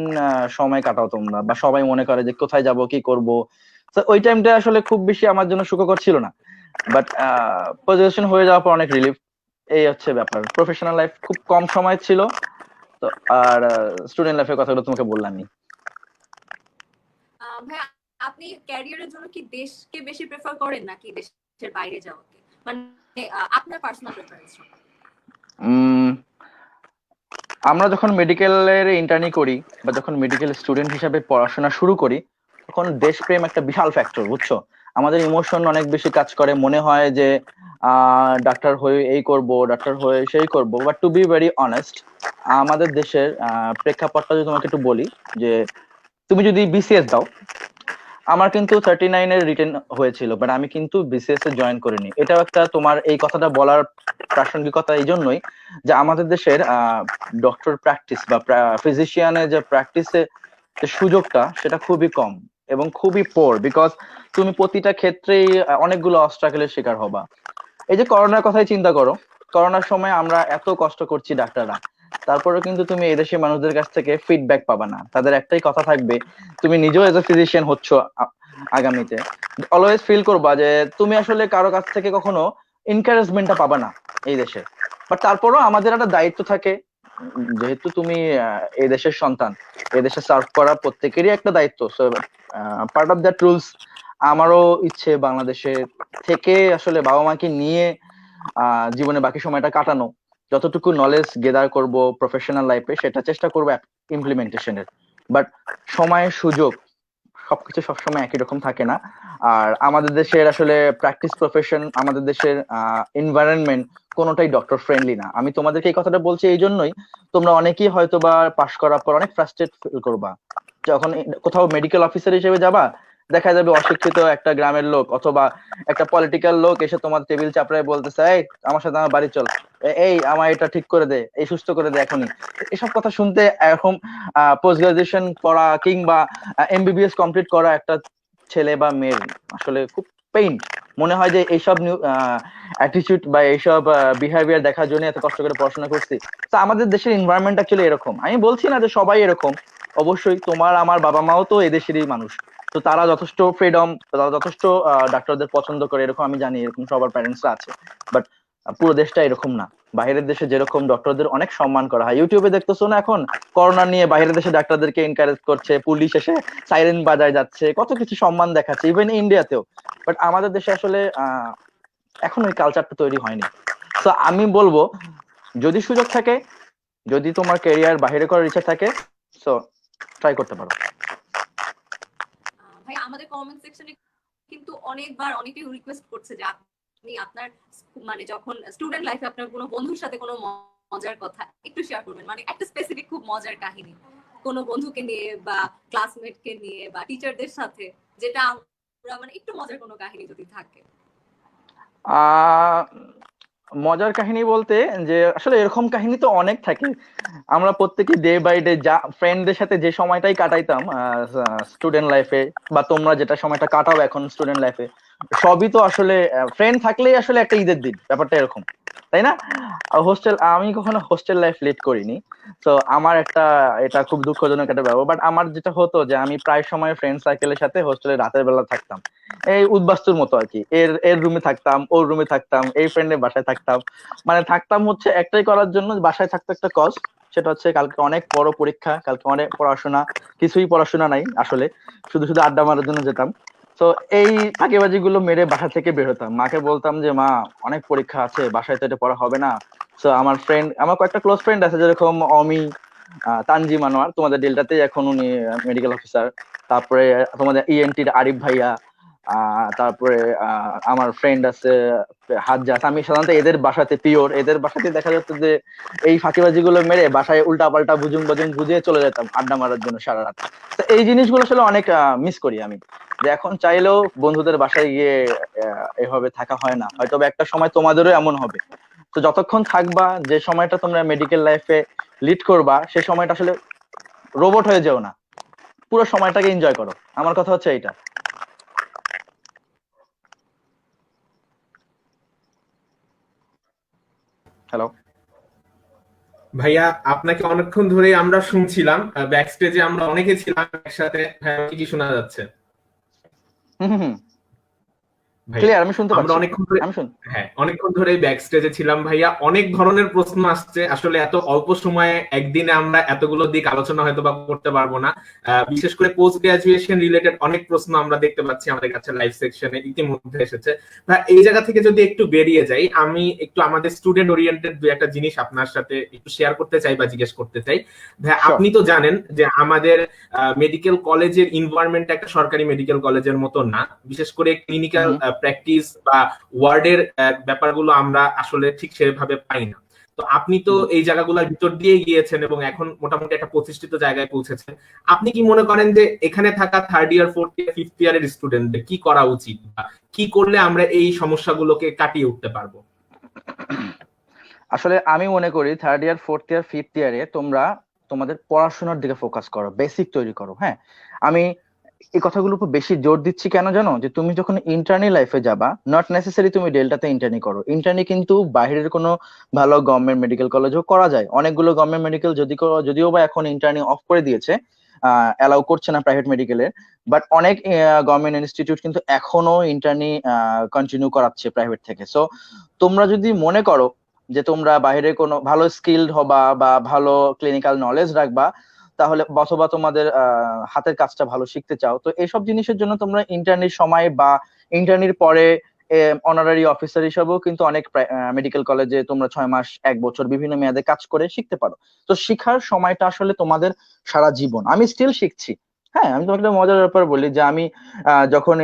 B: সময় কাটাও তোমরা, বা সবাই মনে করে যে কোথায় যাব কি করব। তো ওই টাইমটা আসলে খুব বেশি আমার জন্য সুখকর ছিল না, বাট পোস্ট গ্রাজুয়েশন হয়ে যাওয়ার পর অনেক রিলিফ। এই হচ্ছে ব্যাপার, প্রফেশনাল লাইফ খুব কম সময় ছিল। তো আর স্টুডেন্ট লাইফের কথাগুলো তোমাকে বললামই।
D: ভাইয়া, আপনি ক্যারিয়ারের জন্য কি দেশকে বেশি প্রেফার করেন নাকি দেশের বাইরে যাওয়াকে, মানে আপনার পার্সোনাল প্রেফারেন্স?
B: আমরা যখন মেডিকেলের ইন্টার্নি করি বা যখন মেডিকেল স্টুডেন্ট হিসাবে পড়াশোনা শুরু করি, তখন দেশপ্রেম একটা বিশাল ফ্যাক্টর, বুঝছো। আমাদের ইমোশন অনেক বেশি কাজ করে, মনে হয় যে ডাক্তার হয়ে এই করব, ডাক্তার হয়ে সেই করব। But to be very honest, আমাদের দেশের প্রেক্ষাপটটা যদি তোমাকে একটু বলি, যে তুমি যদি বিসিএস দাও, আমার কিন্তু 39 এর রিটেন হয়েছিল, বাট আমি কিন্তু বিসিএস এ জয়েন করিনি। এটাও একটা তোমার এই কথাটা বলার প্রাসঙ্গিকতা এই জন্যই যে আমাদের দেশের ডক্টর প্র্যাকটিস বা ফিজিশিয়ানের যে প্র্যাকটিসে যে সুযোগটা, সেটা খুবই কম এবং খুবই পোর, বিকজ তুমি প্রতিটা ক্ষেত্রেই অনেকগুলো অবস্ট্রাগলের শিকার হবা। এই যে করোনার কথাই চিন্তা করো, করোনার সময় আমরা এত কষ্ট করছি ডাক্তাররা, তারপরে কিন্তু তুমি এদেশের মানুষদের কাছ থেকে ফিডব্যাক পাবা না। তাদের একটাই কথা থাকবে, তুমি নিজেও এজ এ ফিজিশিয়ান হচ্ছ আগামীতে, অলওয়েজ ফিল করবা যে তুমি আসলে কারো কাছ থেকে কখনো এনকারেজমেন্টটা পাবা না এই দেশে। বাট তারপরও আমাদের একটা দায়িত্ব থাকে, যেহেতু তুমি এই দেশের সন্তান, এই দেশে সার্ভ করা প্রত্যেকেরই একটা দায়িত্ব। So part of that rules, আমারও ইচ্ছে বাংলাদেশে থেকে আসলে বাবা মাকে নিয়ে জীবনে বাকি সময়টা কাটানো, যতটুকু নলেজ গেদার করব প্রফেশনাল লাইফে সেটা চেষ্টা করবো ইমপ্লিমেন্টেশনের। বাট সময় সুযোগ সবকিছু সবসময় একই রকম থাকে না। আর আমাদের দেশের আসলে প্র্যাকটিস প্রফেশন, আমাদের দেশের এনভায়রনমেন্ট কোনোটাই ডক্টর ফ্রেন্ডলি না। আমি তোমাদেরকে এই কথাটা বলছি এই জন্যই, তোমরা অনেকেই হয়তো বা পাশ করার পর অনেক ফ্রাস্ট্রেট ফিল করবা, যখন কোথাও মেডিকেল অফিসার হিসেবে যাবা, দেখা যাবে অশিক্ষিত একটা গ্রামের লোক অথবা একটা পলিটিক্যাল লোক এসে তোমার টেবিল চাপড়ায় বলতেছে, এই আমার সাথে আমার বাড়ি চল, এই আমার এটা ঠিক করে দে, এই সুস্থ করে দে এখনই। এসব কথা শুনতে এখন পোস্ট গ্রাজুয়েশন পড়া কিংবা এমবিবিএস কমপ্লিট করা একটা ছেলে বা মেয়ের আসলে খুব পেইন মনে হয়, যে এইসব অ্যাটিটিউড বা এইসব বিহেভিয়ার দেখার জন্য এত কষ্ট করে পড়াশোনা করছি। তো আমাদের দেশের এনভায়রনমেন্ট অ্যাকচুয়ালি এরকম। আমি বলছি না যে সবাই এরকম, অবশ্যই তোমার আমার বাবা মাও তো এদেশেরই মানুষ, তো তারা যথেষ্ট ফ্রিডম, তারা যথেষ্ট ডাক্তারদের পছন্দ করে, এরকম আমি জানি, এরকম সবার প্যারেন্টসরা আছে। বাট পুরো দেশটা এরকম না। বাইরের দেশে যেরকম ডক্টরদের অনেক সম্মান করা হয়, ইউটিউবে দেখতেছো না এখন করোনা নিয়ে বাইরের দেশে ডাক্তারদেরকে এনকারেজ করছে, পুলিশ এসে সাইরেন বাজায় যাচ্ছে, কত কিছু সম্মান দেখাচ্ছে, ইভেন ইন্ডিয়াতেও। বাট আমাদের দেশে আসলে এখন ওই কালচারটা তৈরি হয়নি। তো আমি বলবো যদি সুযোগ থাকে, যদি তোমার ক্যারিয়ার বাইরে করার ইচ্ছা থাকে, সো ট্রাই করতে পারো।
D: ভাই আমাদের কমেন্ট সেকশনে কিন্তু অনেকবার অনেকেই রিকোয়েস্ট করছে যে আপনি আপনার মানে যখন স্টুডেন্ট লাইফে আপনার কোনো বন্ধুর সাথে কোনো মজার কথা একটু শেয়ার করবেন, মানে একটা স্পেসিফিক খুব মজার কাহিনী কোনো বন্ধুকে নিয়ে বা ক্লাসমেটকে নিয়ে বা টিচারদের সাথে, যেটা আমরা মানে একটু মজার কোনো কাহিনী যদি থাকে।
B: মজার কাহিনী বলতে যে আসলে এরকম কাহিনী তো অনেক থাকে। আমরা প্রত্যেকে ডে বাই ডে যা ফ্রেন্ডদের সাথে যে সময়টাই কাটাইতাম স্টুডেন্ট লাইফে, বা তোমরা যেটা সময়টা কাটাও এখন স্টুডেন্ট লাইফে, সবই তো আসলে ফ্রেন্ড থাকলেই আসলে একটা ঈদের দিন, ব্যাপারটা এরকম, তাই না? আমি কখনো হোস্টেল লাইফ লিড করিনি, তো আমার এটা খুব দুঃখজনক একটা ব্যাপার। বাট আমার যেটা হতো যে আমি প্রায় সময় ফ্রেন্ড সার্কেলের সাথে হোস্টেলে রাতের বেলা থাকতাম, এই উদ্বাস্তুর মতো আর কি। এর রুমে থাকতাম, ওর রুমে থাকতাম, এই ফ্রেন্ডের বাসায় থাকতাম। মানে থাকতাম হচ্ছে একটাই করার জন্য, বাসায় থাকতো একটা কজ, সেটা হচ্ছে কালকে অনেক বড় পরীক্ষা, কালকে অনেক পড়াশোনা, কিছুই পড়াশোনা নাই আসলে, শুধু শুধু আড্ডা মারার জন্য যেতাম। তো এই ফাঁকিবাজি গুলো মেরে বাসা থেকে বের হতাম, মাকে বলতাম যে মা অনেক পরীক্ষা আছে, বাসায় তো এটা পড়া হবে না। তো আমার কয়েকটা ক্লোজ ফ্রেন্ড আছে, যেরকম অমি, তানজিম আনোয়ার, তোমাদের ডেল্টাতেই এখন উনি মেডিকেল অফিসার। তারপরে তোমাদের ইএনটির আরিফ ভাইয়া, তারপরে আমার ফ্রেন্ড আছে হাজ্জাস। আমি সাধারণত এদের বাসাতে এদের বাসাতে দেখা যাচ্ছে যে এই ফাঁকিবাজি গুলো মেরে বাসায় উল্টা পাল্টা বুজুং বাজুং বুঝিয়ে চলে যেতাম আড্ডা মারার জন্য সারা রাত। তো এই জিনিসগুলো আসলে অনেক মিস করি আমি, যে এখন চাইলেও বন্ধুদের বাসায় গিয়ে এভাবে থাকা হয় না। হয়তো একটা সময় তোমাদেরও এমন হবে। তো যতক্ষণ থাকবা, যে সময়টা তোমরা মেডিকেল লাইফে লিড করবা, সে সময়টা আসলে রোবট হয়ে যেও না, পুরো সময়টাকে এনজয় করো। আমার কথা হচ্ছে এইটা। হ্যালো
C: ভাইয়া, আপনাকে অনেকক্ষণ ধরে আমরা শুনছিলাম, ব্যাক স্টেজে আমরা অনেকে ছিলাম একসাথে। হ্যাঁ, কি শোনা যাচ্ছে?
B: হুম,
C: ভাই
B: ক্লিয়ার, আমি শুনতে
C: আমরা
B: পাচ্ছি।
C: অনেকক্ষণ ধরে,
B: আমি শুন
C: হ্যাঁ অনেকক্ষণ ধরে ব্যাক স্টেজে ছিলাম ভাইয়া, অনেক ধরনের প্রশ্ন আসছে। আসলে এত অল্প সময়ে একদিনে আমরা এতগুলো দিক আলোচনা হয়তো বা করতে পারবো না। বিশেষ করে পোস্ট গ্রাজুয়েশন রিলেটেড অনেক প্রশ্ন আমরা দেখতে পাচ্ছি আমাদের কাছে লাইভ সেকশনে ইতিমধ্যে এসেছে। এই জায়গা থেকে যদি একটু বেরিয়ে যাই, আমি একটু আমাদের স্টুডেন্ট ওরিয়েন্টেড দু একটা জিনিস আপনার সাথে একটু শেয়ার করতে চাই বা জিজ্ঞেস করতে চাই। ভাই আপনি তো জানেন যে আমাদের মেডিকেল কলেজের এনভায়রনমেন্ট একটা সরকারি মেডিকেল কলেজের মতো না। বিশেষ করে ক্লিনিক্যাল প্র্যাকটিস বা ওয়ার্ডের ব্যাপারগুলো আমরা আসলে ঠিক সেভাবে পাই না। তো আপনি তো এই জায়গাগুলোর ভিতর দিয়ে গিয়েছেন এবং এখন মোটামুটি একটা প্রতিষ্ঠিত জায়গায় পৌঁছেছেন। আপনি কি মনে করেন যে এখানে থাকা third year, fourth year, fifth ইয়ারের স্টুডেন্টদের কি করা উচিত, বা কি করলে আমরা এই সমস্যাগুলোকে কাটিয়ে উঠতে পারবো?
B: আসলে আমি মনে করি third year, fourth year, fifth ইয়ারে তোমরা তোমাদের পড়াশোনার দিকে ফোকাস করো, বেসিক তৈরি করো। হ্যাঁ, আমি এই কথাগুলো উপর বেশি জোর দিচ্ছি কেন জানো? যে তুমি যখন ইন্টার্নি লাইফে যাবা, নট নেসেসারি তুমি ডেল্টাতে ইন্টার্নি করো। ইন্টার্নি কিন্তু বাইরের কোনো ভালো গভর্নমেন্ট মেডিকেল কলেজেও করা যায়। অনেকগুলো গভর্নমেন্ট মেডিকেল যদিও বা এখন ইন্টার্নি অফ করে দিয়েছে, অ্যালাউ করছে না প্রাইভেট মেডিকেলের। বাট অনেক গভর্নমেন্ট ইনস্টিটিউট কিন্তু এখনো ইন্টার্নি কন্টিনিউ করাচ্ছে প্রাইভেট থেকে। সো তোমরা যদি মনে করো যে তোমরা বাইরে কোনো ভালো স্কিলড হবা বা ভালো ক্লিনিক্যাল নলেজ রাখবা, তাহলে অথবা তোমাদের হাতের কাজটা ভালো শিখতে চাও, তো এইসব জিনিসের জন্য তোমরা ইন্টার্নির সময় বা ইন্টার্নির পরে অনারারি অফিসার হিসেবেও কিন্তু অনেক মেডিকেল কলেজে তোমরা 6 মাস, 1 বছর বিভিন্ন মেয়াদে কাজ করে শিখতে পারো। তো শিখার সময়টা আসলে তোমাদের সারা জীবন। আমি স্টিল শিখছি। হ্যাঁ, আমি তোমাকে একটা মজার ব্যাপার বলি যে আমি যখন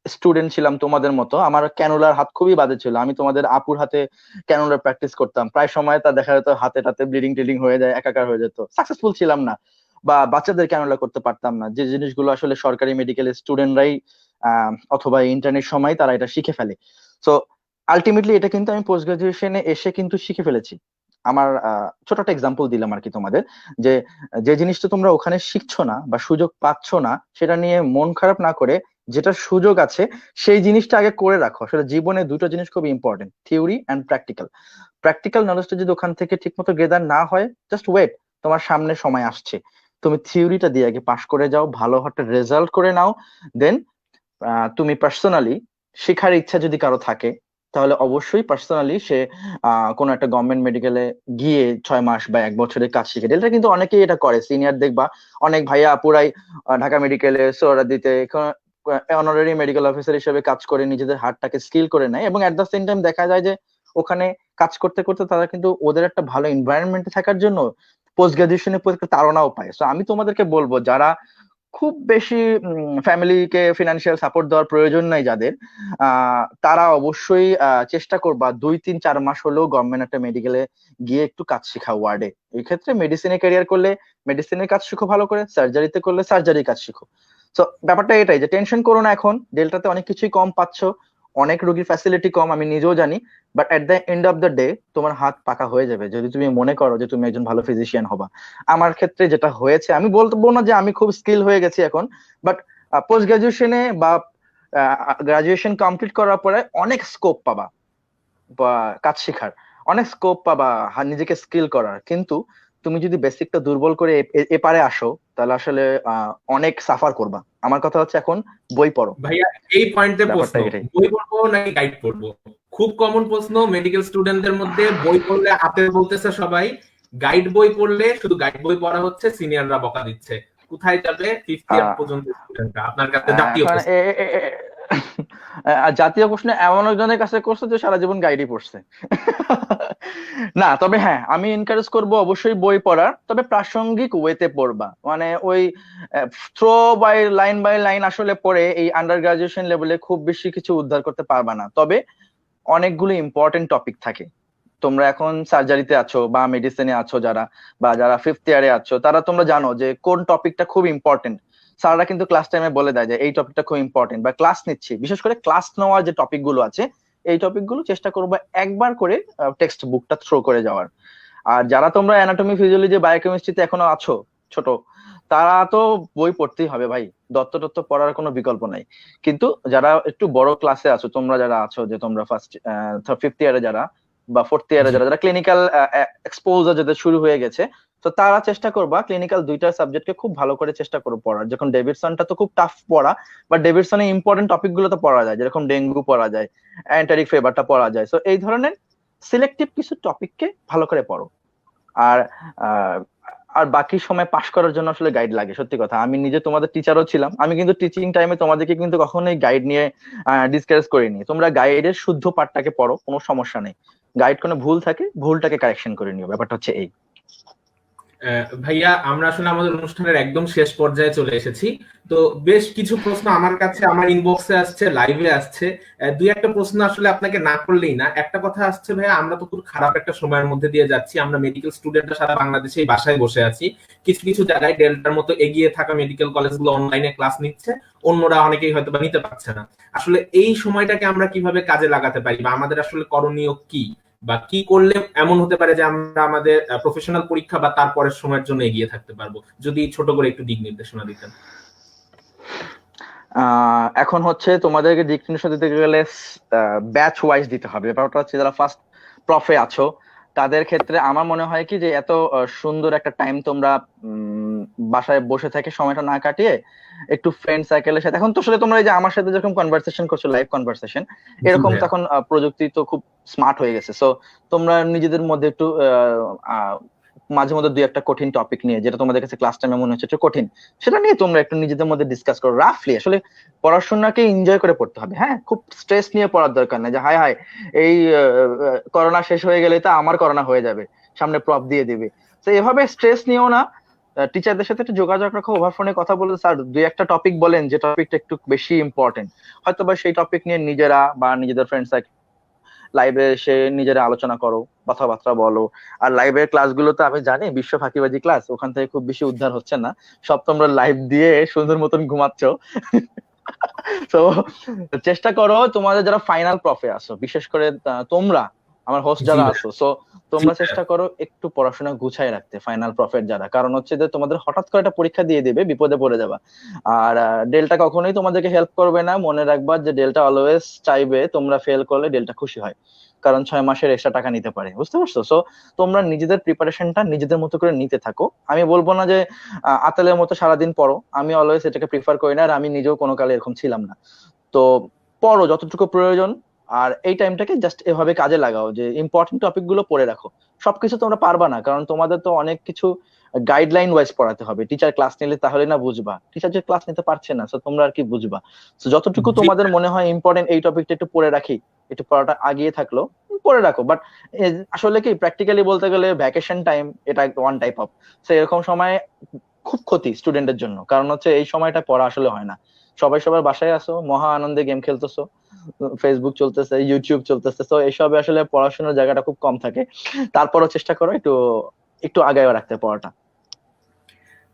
B: স্টুডেন্ট ছিলাম তোমাদের মতো, আমার ক্যানুলার হাত খুবই বাজে ছিল। আমি তোমাদের আপুর হাতে ক্যানুলার প্র্যাকটিস করতাম, প্রায় সময় তা দেখা যেত হাতে টাতে ব্লিডিং টিডিং হয়ে যায়, একাকার হয়ে যেত, সাকসেসফুল ছিলাম না। বা বাচ্চাদের ক্যানুলা করতে পারতাম না, যে জিনিসগুলো আসলে সরকারি মেডিকেল স্টুডেন্টরাই অথবা ইন্টার্নের সময় তারা এটা শিখে ফেলে। তো আলটিমেটলি এটা কিন্তু আমি পোস্ট গ্রাজুয়েশনে এসে কিন্তু শিখে ফেলেছি। আমার ছোট একটা এক্সাম্পল দিলাম আর কি তোমাদের, যে যে জিনিসটা তোমরা ওখানে শিখছো না বা সুযোগ পাচ্ছ না, সেটা নিয়ে মন খারাপ না করে যেটা সুযোগ আছে সেই জিনিসটা আগে করে রাখো। আসলে জীবনে দুটো জিনিস খুব important, theory and practical. Practical নলেজটা যদি ওখান থেকে ঠিকমতো গেদার না হয়, জাস্ট ওয়েট, তোমার সামনে সময় আসছে। তুমি থিওরিটা দিয়ে আগে পাশ করে যাও, ভালো একটা রেজাল্ট করে নাও, দেন তুমি পার্সোনালি শেখার ইচ্ছা যদি কারো থাকে, তাহলে অবশ্যই পার্সোনালি সে কোনো একটা গভর্নমেন্ট মেডিকেলে গিয়ে 6 মাস বা 1 বছরের কাজ শিখে। এটা কিন্তু অনেকেই এটা করে, সিনিয়র দেখবা অনেক ভাইয়া আপুরাই ঢাকা মেডিকেলে, সোহরাদিতে, অনারারি মেডিকেল অফিসার হিসেবে কাজ করে নিজেদের হাতটাকে স্কিল করে নেয়, এবং এট দ্য সেম টাইম দেখা যায় যে ওখানে কাজ করতে করতে তারা কিন্তু ওদের একটা ভালো এনভায়রনমেন্টে থাকার জন্য পোস্ট গ্রাজুয়েশনের প্রতি একটা তাড়নাও পায়। সো আমি তোমাদেরকে বলবো, যারা খুব বেশি ফ্যামিলিকে ফিনান্সিয়াল সাপোর্ট দেওয়ার প্রয়োজন নাই যাদের, তারা অবশ্যই চেষ্টা করবা 2-3-4 মাস হলেও গভর্নমেন্ট একটা মেডিকেলে গিয়ে একটু কাজ শেখা ওয়ার্ডে। এই ক্ষেত্রে মেডিসিনে ক্যারিয়ার করলে মেডিসিনের কাজ শিখো ভালো করে, সার্জারিতে করলে সার্জারি কাজ শিখো। তো ব্যাপারটা এটাই যে টেনশন করো না, এখন ডেল্টাতে অনেক কিছুই কম পাচ্ছ, অনেক রোগীর ফ্যাসিলিটি কম, আমি নিজেও জানি, but at the end of the day তোমার হাত পাকা হয়ে যাবে যদি তুমি মনে করো যে তুমি একজন ভালো ফিজিশিয়ান হবা। আমার ক্ষেত্রে যেটা হয়েছে, আমি বলবো না যে আমি খুব স্কিল হয়ে গেছি এখন, বাট পোস্ট গ্রাজুয়েশনে বা গ্রাজুয়েশন কমপ্লিট করার পরে অনেক স্কোপ পাবা বা কাজ শেখার, অনেক স্কোপ পাবা নিজেকে স্কিল করার। কিন্তু তুমি যদি বেসিকটা দুর্বল করে এপারে আসো তাহলে আসলে অনেক সাফার করবা। আমার কথা হচ্ছে এখন বই পড়ো।
C: ভাইয়া এই পয়েন্টে প্রশ্ন,
B: ব্যাপারটা এটাই।
C: বই পড়বো নাকি গাইড পড়বো? খুব কমন প্রশ্ন মেডিকেল স্টুডেন্টদের মধ্যে। বই পড়লে আপেল বলতেছে সবাই, গাইড বই পড়লে শুধু গাইড বই পড়া হচ্ছে, সিনিয়ররা বকা দিচ্ছে। কোথায় যাবে 5th ইয়ার পর্যন্ত স্টুডেন্টরা? আপনার কাছে জাতীয়
B: এখন
C: প্রশ্ন।
B: জাতীয় প্রশ্ন এমন একজনের কাছে করছে যে সারা জীবন গাইডই পড়ছে। না, তবে হ্যাঁ আমি এনকারেজ করব অবশ্যই বই পড়ার, তবে প্রাসঙ্গিক ওয়েতে পড়বা। মানে ওই থ্রো বাই লাইন আসলে পড়ে এই আন্ডার গ্রাজুয়েশন লেভেলে খুব বেশি কিছু উদ্ধার করতে পারবা না। তবে অনেকগুলো ইম্পর্টেন্ট টপিক থাকে। তোমরা এখন সার্জারিতে আছো বা মেডিসিনে আছো যারা, বা যারা 5th ইয়ারে আছো, তারা তোমরা জানো যে কোন টপিকটা খুব ইম্পর্টেন্ট। স্যাররা কিন্তু ক্লাস টাইমে বলে দেয় যে এই টপিকটা খুব ইম্পর্টেন্ট, বা ক্লাস নিচ্ছি, বিশেষ করে ক্লাস নেওয়ার যে টপিক গুলো আছে এই টপিক গুলো চেষ্টা করবো একবার করে টেক্সট বুকটা থ্রো করে যাওয়ার। আর যারা তোমরা অ্যানাটমি, ফিজিওলজি, বায়োকেমিস্ট্রিতে এখনো আছো ছোট, তারা তো বই পড়তেই হবে ভাই, দত্ত পড়ার কোনো বিকল্প নাই। কিন্তু যারা একটু বড় ক্লাসে আছো, তোমরা যারা আছো যে তোমরা 5th ইয়ারে যারা বা 4th ইয়ারে যারা ক্লিনিক্যাল এক্সপোজার যাদের শুরু হয়ে গেছে, তো তারা চেষ্টা করবা ক্লিনিক্যাল দুইটা সাবজেক্টকে খুব ভালো করে চেষ্টা করো পড়ার। যখন ডেভিডসনটা তো খুব টাফ পড়া, বা ডেভিডসনের ইম্পর্টেন্ট টপিক গুলো তো পড়া যায়, যেরকম ডেঙ্গু পড়া যায়, এন্টারিক ফিভারটা পড়া যায়। তো এই ধরনের সিলেক্টিভ কিছু টপিককে ভালো করে পড়ো। আর আর বাকি সময় পাশ করার জন্য আসলে গাইড লাগে। সত্যি কথা, আমি নিজে তোমাদের টিচারও ছিলাম, আমি কিন্তু টিচিং টাইমে তোমাদেরকে কিন্তু কখনোই গাইড নিয়ে ডিসকাস করিনি। তোমরা গাইডের শুদ্ধ পাঠটাকে পড়ো, কোনো সমস্যা নেই। গাইড কোনো ভুল থাকে, ভুলটাকে কারেকশন করে নিও, ব্যাপারটা হচ্ছে এই।
C: ভাইয়া আমরা আসলে আমাদের অনুষ্ঠানের একদম শেষ পর্যায়ে চলে এসেছি। তো বেশ কিছু প্রশ্ন আমার কাছে, আমার ইনবক্সে আসছে, লাইভে আসছে। দুই একটা প্রশ্ন আসলে আপনাকে না করলেই না। একটা কথা আসছে, ভাইয়া আমরা তো খুব খারাপ একটা সময়ের মধ্যে দিয়ে যাচ্ছি। আমরা মেডিকেল স্টুডেন্টরা সারা বাংলাদেশে বাসায় বসে আছি। কিছু কিছু জায়গায় ডেল্টার মতো এগিয়ে থাকা মেডিকেল কলেজগুলো অনলাইনে ক্লাস নিচ্ছে, অন্যরা অনেকেই হয়তো বা নিতে পারছে না। আসলে এই সময়টাকে আমরা কিভাবে কাজে লাগাতে পারি, বা আমাদের আসলে করণীয় কি, বা কি করলে এমন হতে পারে যে আমরা আমাদের প্রফেশনাল পরীক্ষা বা তারপরের সময়ের জন্য এগিয়ে থাকতে পারবো? যদি ছোট করে একটু দিক নির্দেশনা দিতেন।
B: এখন হচ্ছে তোমাদেরকে দিক নির্দেশনা দিতে গেলে ব্যাচ ওয়াইজ দিতে হবে। ব্যাপারটা হচ্ছে যারা ফার্স্ট প্রফে আছো তাদের ক্ষেত্রে আমার মনে হয় কি যে এত সুন্দর একটা টাইম তোমরা বাসায় বসে থেকে সময়টা না কাটিয়ে একটু ফ্রেন্ড সার্কেলের সাথে, এখন তো আসলে তোমরা এই যে আমার সাথে যেরকম কনভারসেশন করছো, লাইভ কনভারসেশন, এরকম তখন প্রযুক্তি তো খুব স্মার্ট হয়ে গেছে। সো তোমরা নিজেদের মধ্যে একটু মাঝে মধ্যে দুই একটা কঠিন টপিক নিয়ে, যেটা তোমাদের কাছে ক্লাস টাইমে মনে হচ্ছে একটু কঠিন, সেটা নিয়ে তোমরা একটু নিজেদের মধ্যে ডিসকাস করো রাফলি। আসলে পড়াশোনাকে এনজয় করে পড়তে হবে, হ্যাঁ, খুব স্ট্রেস নিয়ে পড়ার দরকার নেই যে হায় হায় এই করোনা শেষ হয়ে গেলে তো আমার করোনা হয়ে যাবে, সামনে প্রপ দিয়ে দিবে। তো এভাবে স্ট্রেস নিও না, টিচারদের সাথে একটু যোগাযোগ রাখো, ওভার ফোনে কথা বলে স্যার দুই একটা টপিক বলেন যে টপিকটা একটু বেশি ইম্পর্টেন্ট, হয়তো বা সেই টপিক নিয়ে নিজেরা বা নিজেদের ফ্রেন্ডস লাইভে এসে নিজেরা আলোচনা করো, কথাবার্তা বলো। আর লাইভের ক্লাসগুলো তো আমি জানি বিশ্ব ফাঁকিবাজি ক্লাস, ওখান থেকে খুব বেশি উদ্ধার হচ্ছে না, সব তোমরা লাইভ দিয়ে সুন্দর মতন ঘুমাচ্ছ। তো চেষ্টা করো তোমাদের যারা ফাইনাল প্রফে আসো, বিশেষ করে তোমরা আমার হোস্ট যারা আছো, সো তোমরা চেষ্টা করো একটু পড়াশোনা গুছায় রাখতে ফাইনাল প্রফেট যারা, কারণ হচ্ছে যে তোমাদের হঠাৎ করে একটা পরীক্ষা দিয়ে দিবে, বিপদে পড়ে যাবা। আর ডেল্টা কখনোই তোমাদেরকে হেল্প করবে না, মনে রাখবা যে ডেল্টা অলওয়েজ চাইবে তোমরা ফেল করলে ডেল্টা খুশি হয়, কারণ 6 মাসের এক্সট্রা টাকা নিতে পারে, বুঝতে পারছো? সো তোমরা নিজেদের প্রিপারেশনটা নিজেদের মতো করে নিতে থাকো। আমি বলবো না যে আতেলের মতো সারাদিন পড়ো, আমি অলওয়েজ এটাকে প্রিফার করি না, আর আমি নিজেও কোনো কালে এরকম ছিলাম না। তো পড়ো যতটুকু প্রয়োজন, আর এই টাইমটাকে জাস্ট এভাবে কাজে লাগাও যে ইম্পর্টেন্ট টপিক গুলো পড়ে রাখো। সবকিছু তোমরা পারবা না, কারণ তোমাদের তো অনেক কিছু গাইডলাইন ওয়াইজ পড়াতে হবে। টিচার ক্লাস নিলে তাহলে না বুঝবা, টিচার যে ক্লাস নিতে পারছে না, তো তোমরা আর কি বুঝবা। তো যতটুকু
C: জি
B: তোমাদের মনে হয় ইম্পর্টেন্ট এই টপিকটা একটু পড়ে রাখি, একটু পড়াটা আগিয়ে থাকলো পড়ে রাখো। বাট আসলে কি প্র্যাকটিক্যালি বলতে গেলে ভ্যাকেশন টাইম এটা ওয়ান টাইপ অফ, সো এরকম সময় খুব ক্ষতি স্টুডেন্টের জন্য। কারণ হচ্ছে এই সময়টা পড়া আসলে হয় না, সবাই সবার বাসায় আসো, মহা আনন্দে গেম খেলতেছো, ফেসবুক চলতেছে, ইউটিউব চলতেছে, তো এইসবে আসলে পড়াশোনার জায়গাটা খুব কম থাকে। তারপরও চেষ্টা করো একটু একটু আগায় রাখতে পড়াটা।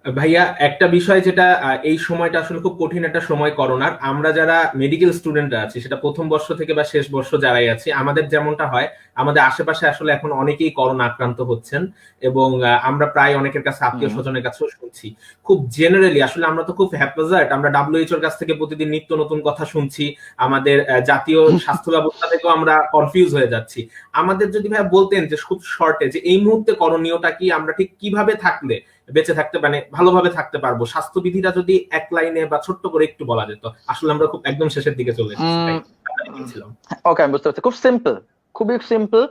C: ভাইয়া একটা বিষয় যেটা এই সময়টা আসলে খুব কঠিন একটা সময় করোনার, আমরা যারা মেডিকেল স্টুডেন্টরা আছি সেটা প্রথম বর্ষ থেকে বা শেষ বর্ষ যারাই আছি, আমাদের যেমনটা হয় আমাদের আশেপাশে আসলে এখন অনেকেই করোনা আক্রান্ত হচ্ছেন, এবং আমরা প্রায় অনেকের কাছে আত্মীয় স্বজনের কাছেও শুনছি। খুব জেনারেলি আসলে আমরা তো খুব হ্যাপাজার্ড, আমরা WHO এর কাছ থেকে প্রতিদিন নিত্য নতুন কথা শুনছি, আমাদের জাতীয় স্বাস্থ্য ব্যবস্থা থেকেও আমরা কনফিউজ হয়ে যাচ্ছি। আমাদের যদি ভাইয়া বলতেন যে খুব শর্টে যে এই মুহূর্তে করণীয়টা কি, আমরা ঠিক কিভাবে থাকলে বেঁচে থাকতে মানে ভালোভাবে থাকতে পারবো, স্বাস্থ্যবিধিটা যদি এক লাইনে বা ছোট্ট করে একটু বলা যেত। আসলে আমরা খুব একদম শেষের দিকে চলে এসেছি তাই ছিলাম।
B: ওকে, আমি বুঝতে পারছি। খুব সিম্পল, খুবই সিম্পল।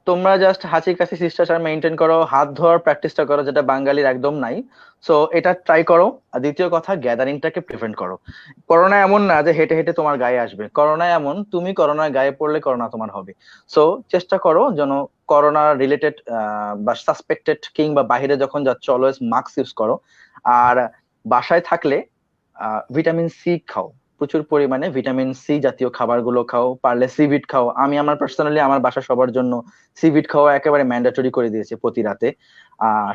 B: তোমরা জাস্ট হাঁচি কাশি শিষ্টাচার মেনটেন করো, হাত ধোয়ার প্র্যাকটিসটা করো, যেটা বাঙালির একদম নাই। সো এটা ট্রাই করো। আর দ্বিতীয় কথা, গ্যাদারিংটাকে প্রিভেন্ট করো। করোনা এমন না যে হেঁটে হেঁটে তোমার গায়ে আসবে, করোনা এমন তুমি করোনার গায়ে পড়লে করোনা তোমার হবে। সো চেষ্টা করো যেন করোনা রিলেটেড বা সাসপেক্টেড কিংবা বাইরে যখন যাচ্ছ অলওয়েজ মাস্ক ইউজ করো। আর বাসায় থাকলে ভিটামিন সি খাও, প্রচুর পরিমাণে ভিটামিন সি জাতীয় খাবারগুলো খাও, পারলে সিভিট খাও। আমি আমার পার্সোনালি আমার বাসা সবার জন্য সিভিট খাওয়া একেবারে ম্যান্ডেটরি করে দিয়েছে প্রতি রাতে।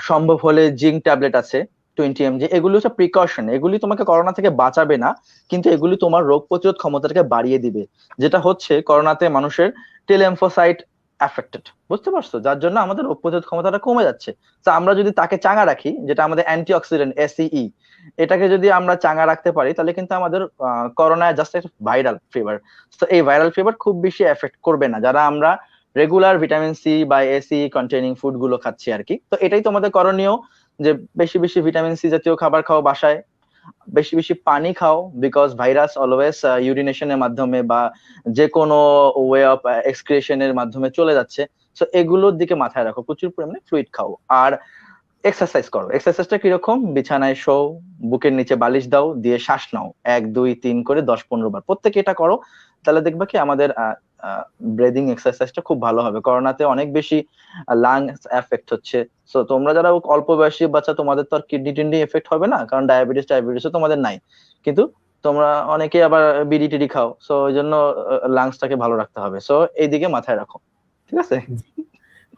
B: সম্ভব হলে জিঙ্ক ট্যাবলেট আছে 20 mg, এগুলি হচ্ছে প্রিকশন, এগুলি তোমাকে করোনা থেকে বাঁচাবে না, কিন্তু এগুলি তোমার রোগ প্রতিরোধ ক্ষমতাটাকে বাড়িয়ে দিবে। যেটা হচ্ছে করোনাতে মানুষের টেলিএমফোসাইট অ্যাফেক্টেড, বুঝতে পারছো, যার জন্য আমাদের রোগ প্রতিরোধ ক্ষমতাটা কমে যাচ্ছে। তো আমরা যদি তাকে চাঙ্গা রাখি, যেটা আমাদের অ্যান্টিঅক্সিডেন্ট SEE, এটাকে যদি আমরা চাঙ্গা রাখতে পারি, তাহলে কিন্তু আমাদের করোনা জাস্ট একটা ভাইরাল ফিভার। তো এই ভাইরাল ফিভার খুব বেশি এফেক্ট করবে না যারা আমরা রেগুলার ভিটামিন সি বা SEE কন্টেনিং ফুড গুলো খাচ্ছি আর কি। তো এটাই তোমাদের করণীয়, যে বেশি বেশি ভিটামিন সি জাতীয় খাবার খাও বাসায়, বেশি বেশি পানি খাও, বিকজ ভাইরাস অলওয়েজ ইউরিনেশনের মাধ্যমে বা যে কোনো ওয়ে অফ এক্সক্রিশনের মাধ্যমে চলে যাচ্ছে। সো এগুলোর দিকে মাথায় রাখো, প্রচুর পরিমাণে ফ্লুইড খাও। আর এক্সারসাইজ করো। এক্সারসাইজটা কিরকম, বিছানায় শো, বুকের নিচে বালিশ দাও, দিয়ে শ্বাস নাও 1 2 3 করে 10 15 বার, প্রত্যেকে এটা করো। তাহলে দেখবা কি আমাদের ব্রিদিং এক্সারসাইজটা খুব ভালো হবে। করোনাতে অনেক বেশি লাংস এফেক্ট হচ্ছে। সো তোমরা যারা অল্প বয়সী বাচ্চা, তোমাদের তো আর কিডনি টিডনি এফেক্ট হবে না, কারণ ডায়াবেটিসও তোমাদের নাই, কিন্তু তোমরা অনেকে আবার বিড়ি টিডি খাও। সো ওই জন্য লাংসটাকে ভালো রাখতে হবে। সো এইদিকে মাথায় রাখো, ঠিক আছে?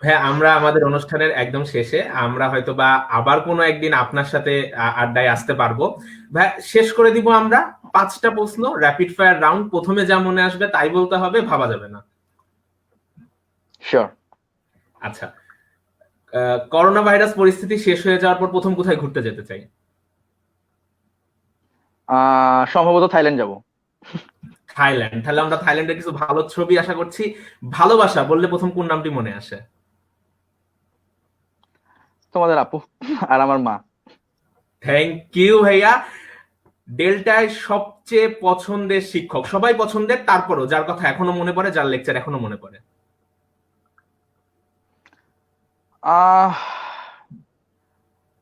C: হ্যাঁ, আমরা আমাদের অনুষ্ঠানের একদম শেষে আমরা হয়তো বা আবার কোনো একদিন আপনার সাথে আড্ডায় আসতে পারবো। ভাই শেষ করে দিব আমরা 5টা প্রশ্ন, র্যাপিড ফায়ার রাউন্ড। প্রথমে যা মনে আসবে তাই বলতে হবে, ভাবা যাবে না।
B: শিওর।
C: আচ্ছা, করোনা ভাইরাস পরিস্থিতি শেষ হয়ে যাওয়ার পর প্রথম কোথায় ঘুরতে যেতে চাই?
B: সম্ভবত থাইল্যান্ড যাব।
C: থাইল্যান্ড। তাহলে আমরা থাইল্যান্ডের কিছু ভালো ছবি আশা করছি। ভালোবাসা বললে প্রথম কোন নামটি মনে আসে?
B: তোমাদের আপু আর আমার মা।
C: থ্যাংক ইউ ভাইয়া। ডেল্টায় সবচেয়ে পছন্দের শিক্ষক? সবাই পছন্দের, তারপরও যার কথা এখনো মনে পড়ে, যার লেকচার এখনো মনে পড়ে।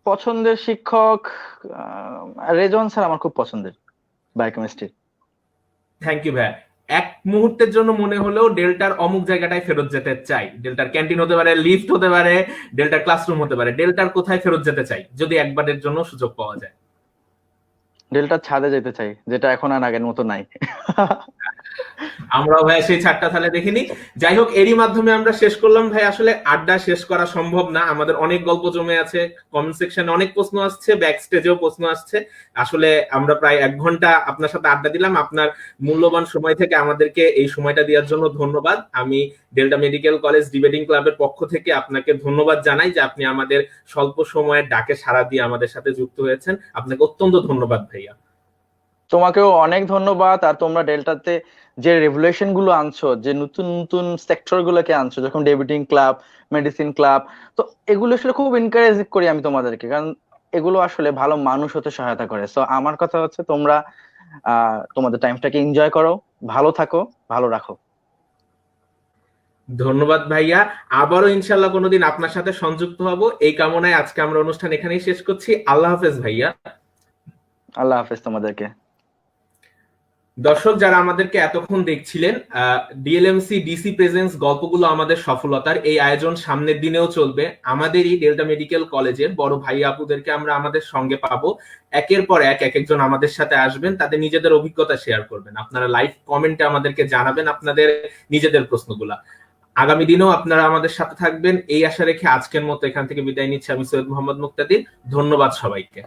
B: পছন্দের শিক্ষক রেজন স্যার আমার খুব পছন্দের, বায়োকেমিস্ট্রি।
C: থ্যাংক ইউ ভাইয়া। এক মুহূর্তের জন্য মনে হলেও ডেল্টার অমুক জায়গাটায় ফেরত যেতে চাই। ডেল্টার ক্যান্টিন হতে পারে, লিফট হতে পারে, ডেল্টার ক্লাসরুম হতে পারে। ডেল্টার কোথায় ফেরত যেতে চাই যদি একবারের জন্য সুযোগ পাওয়া যায়?
B: ডেল্টার ছাদে যেতে চাই, যেটা এখন আর আগের মতো নাই।
C: আমরাও ভাই সেই ছাড়টা তাহলে দেখিনি। যাই হোক, এরই মাধ্যমে আমরা শেষ করলাম ভাই। আসলে আড্ডা শেষ করা সম্ভব না, আমাদের অনেক গল্প জমে আছে, কমেন্ট সেকশনে অনেক প্রশ্ন আসছে, ব্যাক স্টেজেও প্রশ্ন আসছে। আসলে আমরা প্রায় 1 ঘন্টা আপনার সাথে আড্ডা দিলাম। আপনার মূল্যবান সময় থেকে আমাদেরকে এই সময়টা দেওয়ার জন্য ধন্যবাদ। আমি ডেল্টা মেডিকেল কলেজ ডিবেটিং ক্লাবের পক্ষ থেকে আপনাকে ধন্যবাদ জানাই যে আপনি আমাদের স্বল্প সময়ের ডাকে সাড়া দিয়ে আমাদের সাথে যুক্ত হয়েছেন। আপনাকে অত্যন্ত ধন্যবাদ ভাইয়া।
B: তোমাকেও অনেক ধন্যবাদ। আর তোমরা ডেল্টাতে যে রেভুলেশন গুলো আনছো, যে নতুন নতুন সেক্টর গুলোকে আনছো, যখন ডিবেটিং ক্লাব, মেডিসিন ক্লাব, তো এগুলো আসলে খুব এনকারেজ করি আমি তোমাদেরকে, কারণ এগুলো আসলে ভালো মানুষ হতে সহায়তা করে। সো আমার কথা হচ্ছে তোমরা তোমাদের টাইমটাকে এনজয় করো, ভালো থাকো, ভালো রাখো।
C: ধন্যবাদ ভাইয়া, আবারও ইনশাল্লাহ কোনোদিন আপনার সাথে সংযুক্ত হব এই কামনায় আজকে আমরা অনুষ্ঠান এখানেই শেষ করছি। আল্লাহ হাফেজ ভাইয়া।
B: আল্লাহ হাফেজ তোমাদেরকে।
C: দর্শক যারা আমাদেরকে এতক্ষণ দেখছিলেন, ডিএলএমসি ডিসি প্রেজেন্স গল্পগুলো আমাদের সফলতার এই আয়োজন সামনের দিনেও চলবে। আমাদেরই ডেল্টা মেডিকেল কলেজের বড় ভাই আপুদেরকে আমরা আমাদের সঙ্গে পাবো, একের পর এক একজন আমাদের সাথে আসবেন, তাদের নিজেদের অভিজ্ঞতা শেয়ার করবেন। আপনারা লাইভ কমেন্টে আমাদেরকে জানাবেন আপনাদের নিজেদের প্রশ্নগুলা। আগামী দিনেও আপনারা আমাদের সাথে থাকবেন এই আশা রেখে আজকের মতো এখান থেকে বিদায় নিচ্ছি। আমি সৈয়দ মোহাম্মদ মুক্তাদির, ধন্যবাদ সবাইকে।